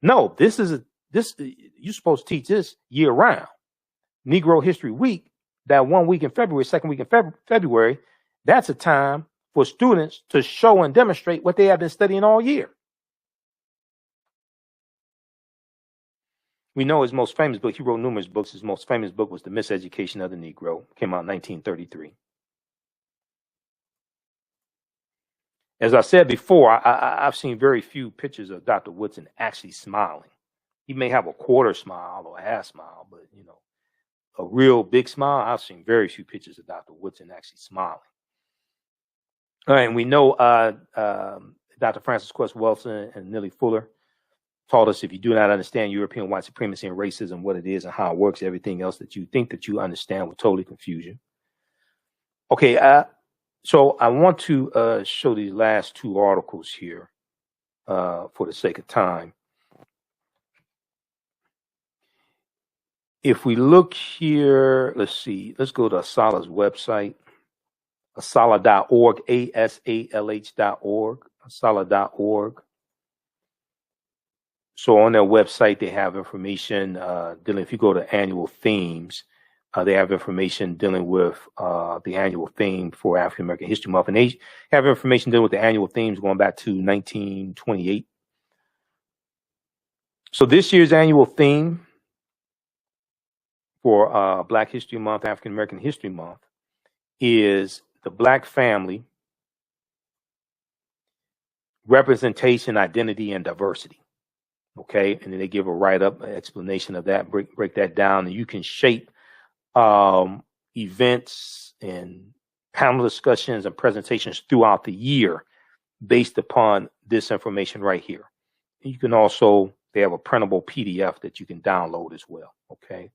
no, you're supposed to teach this year round. Negro History Week, that 1 week in February, second week in February, that's a time for students to show and demonstrate what they have been studying all year. We know his most famous book, he wrote numerous books. His most famous book was The Miseducation of the Negro, came out in 1933. As I said before, I've seen very few pictures of Dr. Woodson actually smiling. He may have a quarter smile or a half smile, but a real big smile, I've seen very few pictures of Dr. Woodson actually smiling. All right, and we know Dr. Francis Quest Wilson and Nellie Fuller taught us if you do not understand European white supremacy and racism, what it is and how it works, everything else that you think that you understand will totally confuse you. Okay, so I want to show these last two articles here for the sake of time. If we look here, let's go to Asala's website, asala.org, asalh.org, asala.org. So on their website, they have information dealing, if you go to annual themes, they have information dealing with the annual theme for African American History Month. And they have information dealing with the annual themes going back to 1928. So this year's annual theme for Black History Month, African American History Month, is the Black family, representation, identity, and diversity. Okay, and then they give a write-up, an explanation of that, break that down, and you can shape events and panel discussions and presentations throughout the year based upon this information right here. You can also, they have a printable PDF that you can download as well. Okay,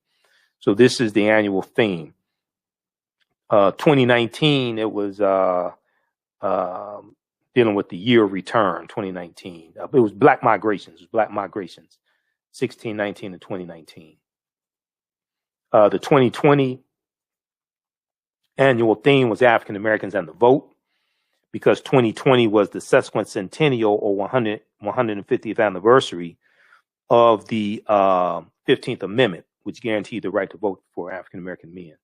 so this is the annual theme. 2019, it was dealing with the year of return, 2019. It was Black migrations. 1619 to 2019. The 2020 annual theme was African Americans and the Vote, because 2020 was the sesquicentennial or 150th anniversary of the 15th Amendment, which guaranteed the right to vote for African American men.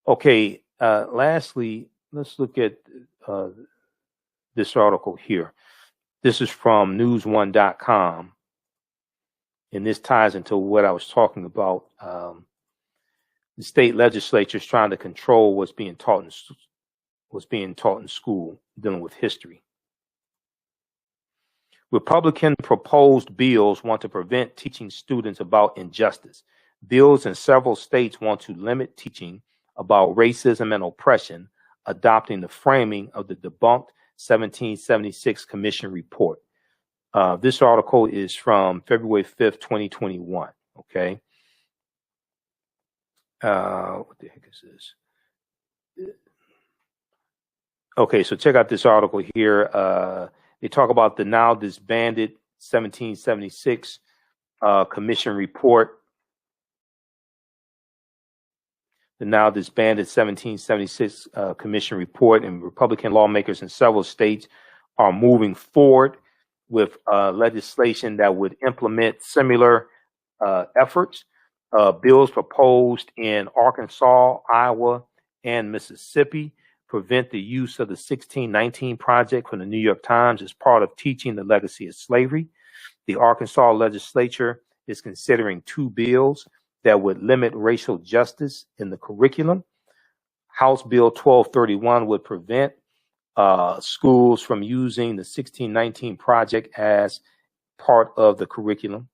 Okay, lastly, let's look at this article here. This is from newsone.com, and this ties into what I was talking about. The state legislature is trying to control what's being taught in school dealing with history. Republican proposed bills want to prevent teaching students about injustice. Bills in several states want to limit teaching about racism and oppression adopting the framing of the debunked 1776 Commission report. This article is from February 5th, 2021. Okay. What the heck is this? Okay, so check out this article here. They talk about the now disbanded 1776 Commission report. The now disbanded 1776 Commission report, and Republican lawmakers in several states are moving forward with legislation that would implement similar efforts. Bills proposed in Arkansas, Iowa, and Mississippi prevent the use of the 1619 Project from the New York Times as part of teaching the legacy of slavery. The Arkansas legislature is considering 2 bills that would limit racial justice in the curriculum. House Bill 1231 would prevent schools from using the 1619 Project as part of the curriculum.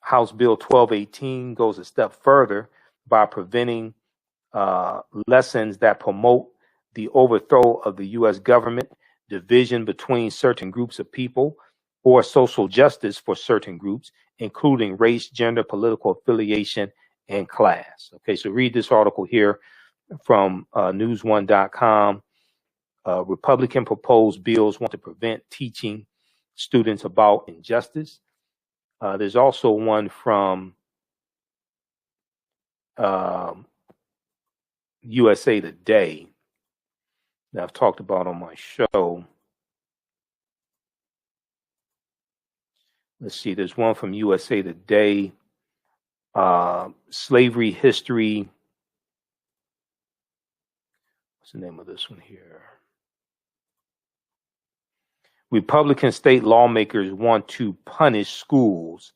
House Bill 1218 goes a step further by preventing lessons that promote the overthrow of the U.S. government, division between certain groups of people, or social justice for certain groups, including race, gender, political affiliation, and class. Okay, so read this article here from news1.com. Republican proposed bills want to prevent teaching students about injustice. There's also one from USA Today that I've talked about on my show. Let's see, there's one from USA Today, slavery history. What's the name of this one here? Republican state lawmakers want to punish schools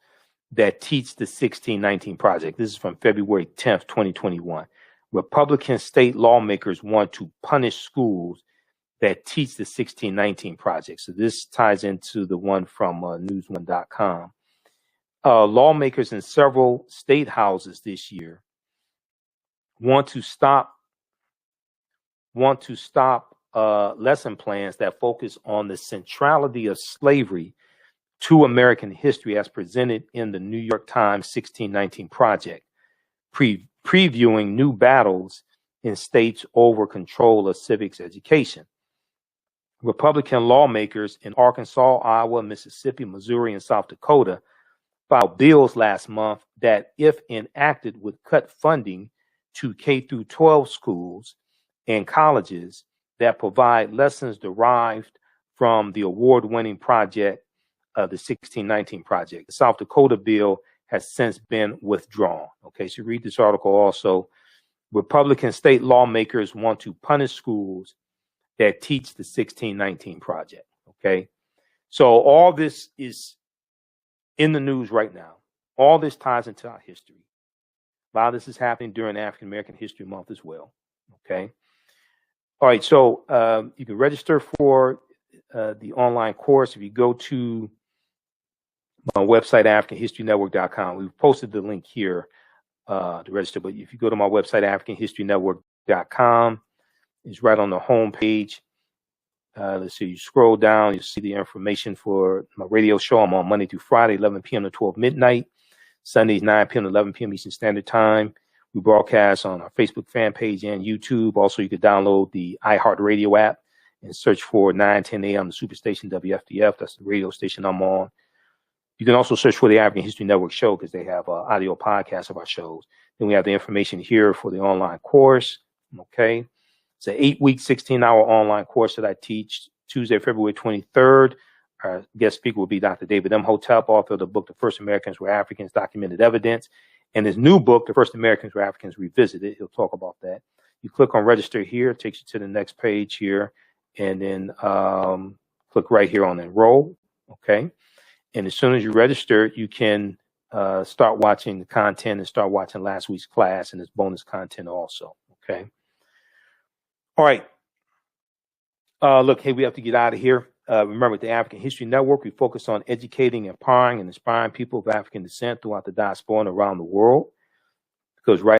that teach the 1619 Project. This is from February 10th, 2021. Republican state lawmakers want to punish schools that teach the 1619 Project. So this ties into the one from news1.com. Lawmakers in several state houses this year want to stop lesson plans that focus on the centrality of slavery to American history as presented in the New York Times 1619 Project, previewing new battles in states over control of civics education. Republican lawmakers in Arkansas, Iowa, Mississippi, Missouri, and South Dakota filed bills last month that, if enacted, would cut funding to K-12 schools and colleges that provide lessons derived from the award-winning project, the 1619 Project. The South Dakota bill has since been withdrawn. Okay, so read this article also. Republican state lawmakers want to punish schools that teach the 1619 Project. Okay, so all this is in the news right now. All this ties into our history. A lot of this is happening during African American History Month as well. Okay. All right, so you can register for the online course if you go to my website, AfricanHistoryNetwork.com. We've posted the link here to register, but if you go to my website, AfricanHistoryNetwork.com, it's right on the home page. Let's see, you scroll down, you see the information for my radio show. I'm on Monday through Friday, 11 p.m. to 12 midnight, Sundays, 9 p.m. to 11 p.m. Eastern Standard Time. We broadcast on our Facebook fan page and YouTube. Also, you can download the iHeartRadio app and search for 910 a.m. the Superstation WFDF. That's the radio station I'm on. You can also search for the African History Network show because they have audio podcasts of our shows. Then we have the information here for the online course. Okay. It's an 8-week, 16-hour online course that I teach Tuesday, February 23rd. Our guest speaker will be Dr. David Imhotep, author of the book, The First Americans Were Africans, Documented Evidence. And his new book, The First Americans Were Africans Revisited. He'll talk about that. You click on register here, it takes you to the next page here, and then click right here on enroll. Okay. And as soon as you register, you can start watching the content and start watching last week's class and its bonus content also. Okay. All right. Look, hey, we have to get out of here. Remember, at the African History Network, we focus on educating, empowering, and inspiring people of African descent throughout the diaspora and around the world. Because right